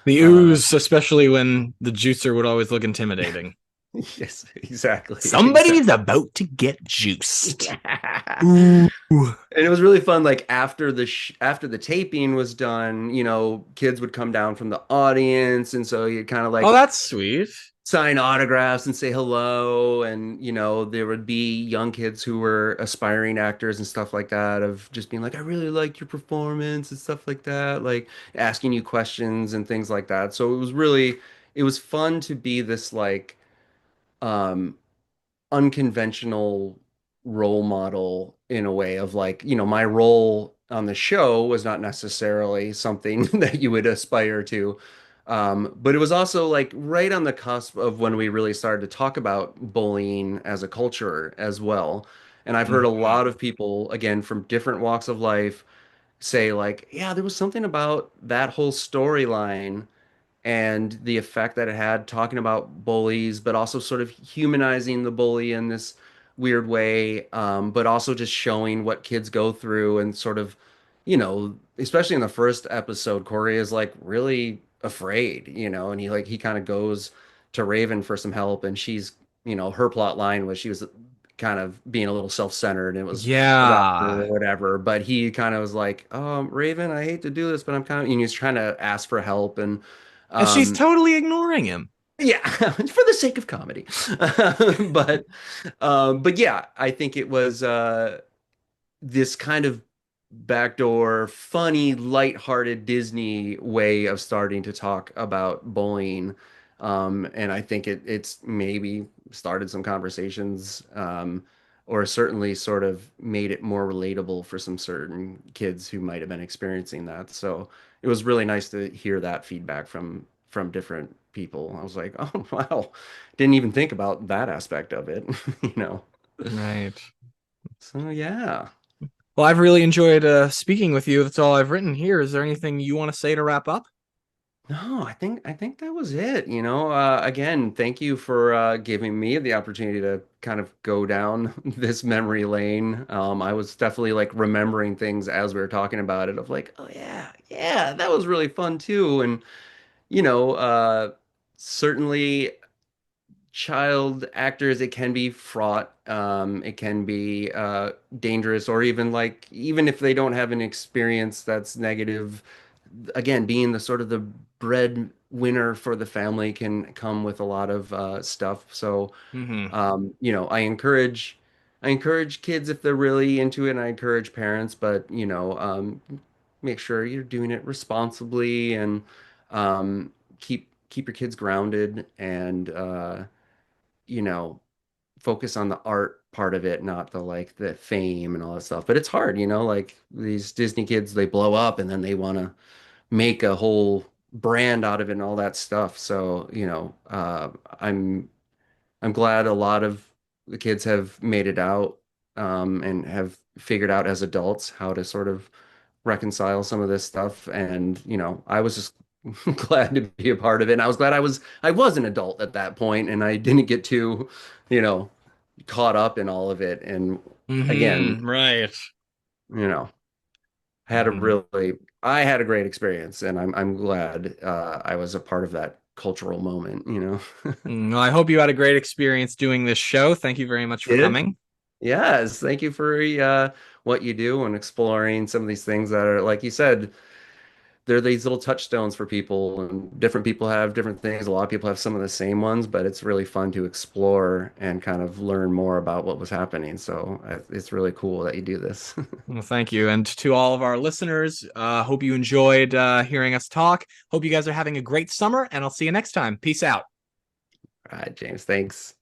ooze, especially when the juicer would always look intimidating. yes, exactly, Somebody's exactly. about to get juiced. Yeah. Ooh. And it was really fun. Like after after the taping was done, kids would come down from the audience, and so you kind of Oh, like that's sweet. sign autographs and say hello. And there would be young kids who were aspiring actors and stuff like that, of just being like, I really liked your performance and stuff like that, like asking you questions and things like that. So it was fun to be this like um unconventional role model in a way of like, my role on the show was not necessarily something that you would aspire to. But it was also like right on the cusp of when we really started to talk about bullying as a culture as well. And I've heard a Mhm. lot of people, again, from different walks of life say like, yeah, there was something about that whole storyline and the effect that it had talking about bullies, but also sort of humanizing the bully in this weird way, but also just showing what kids go through and sort of, especially in the first episode, Cory is like really afraid, and he kind of goes to Raven for some help, and she's, her plot line was she was kind of being a little self-centered and it was about her Yeah. or whatever, but he kind of was like, Raven, I hate to do this, but I'm kind of, and he's trying to ask for help. And And she's um, totally ignoring him. yeah, for the sake of comedy. But but yeah, I think it was this kind of backdoor, funny, lighthearted Disney way of starting to talk about bullying. And I think it's maybe started some conversations, or certainly sort of made it more relatable for some certain kids who might have been experiencing that. So it was really nice to hear that feedback from different people. I was like, oh wow, didn't even think about that aspect of it, you know. Right. So yeah. Well, I've really enjoyed speaking with you. That's all I've written here. Is there anything you want to say to wrap up? No, I think that was it. Again, thank you for giving me the opportunity to kind of go down this memory lane. I was definitely like remembering things as we were talking about it, of like, oh yeah, yeah, that was really fun too. And you know, uh, certainly child actors, it can be fraught. It can be dangerous, or even like even if they don't have an experience that's negative, again, being the sort of the breadwinner for the family can come with a lot of stuff. So, Hmm. I encourage kids if they're really into it, and I encourage parents, but make sure you're doing it responsibly and keep your kids grounded and you know, focus on the art part of it, not the fame and all that stuff. But it's hard, like these Disney kids, they blow up and then they want to make a whole brand out of it and all that stuff. So, I'm glad a lot of the kids have made it out, and have figured out as adults how to sort of reconcile some of this stuff. And, I was just glad to be a part of it. And I was glad I was an adult at that point and I didn't get too, you know, caught up in all of it. And again, Right. you know, had a Mhm. really I had a great experience, and I'm glad I was a part of that cultural moment. Well, I hope you had a great experience doing this show. Thank you very much for Did? coming. Yes, thank you for what you do and exploring some of these things that are, like you said, they're these little touchstones for people, and different people have different things. A lot of people have some of the same ones, but it's really fun to explore and kind of learn more about what was happening. So it's really cool that you do this. Well, thank you. And to all of our listeners, hope you enjoyed hearing us talk. Hope you guys are having a great summer, and I'll see you next time. Peace out. All right, James, thanks.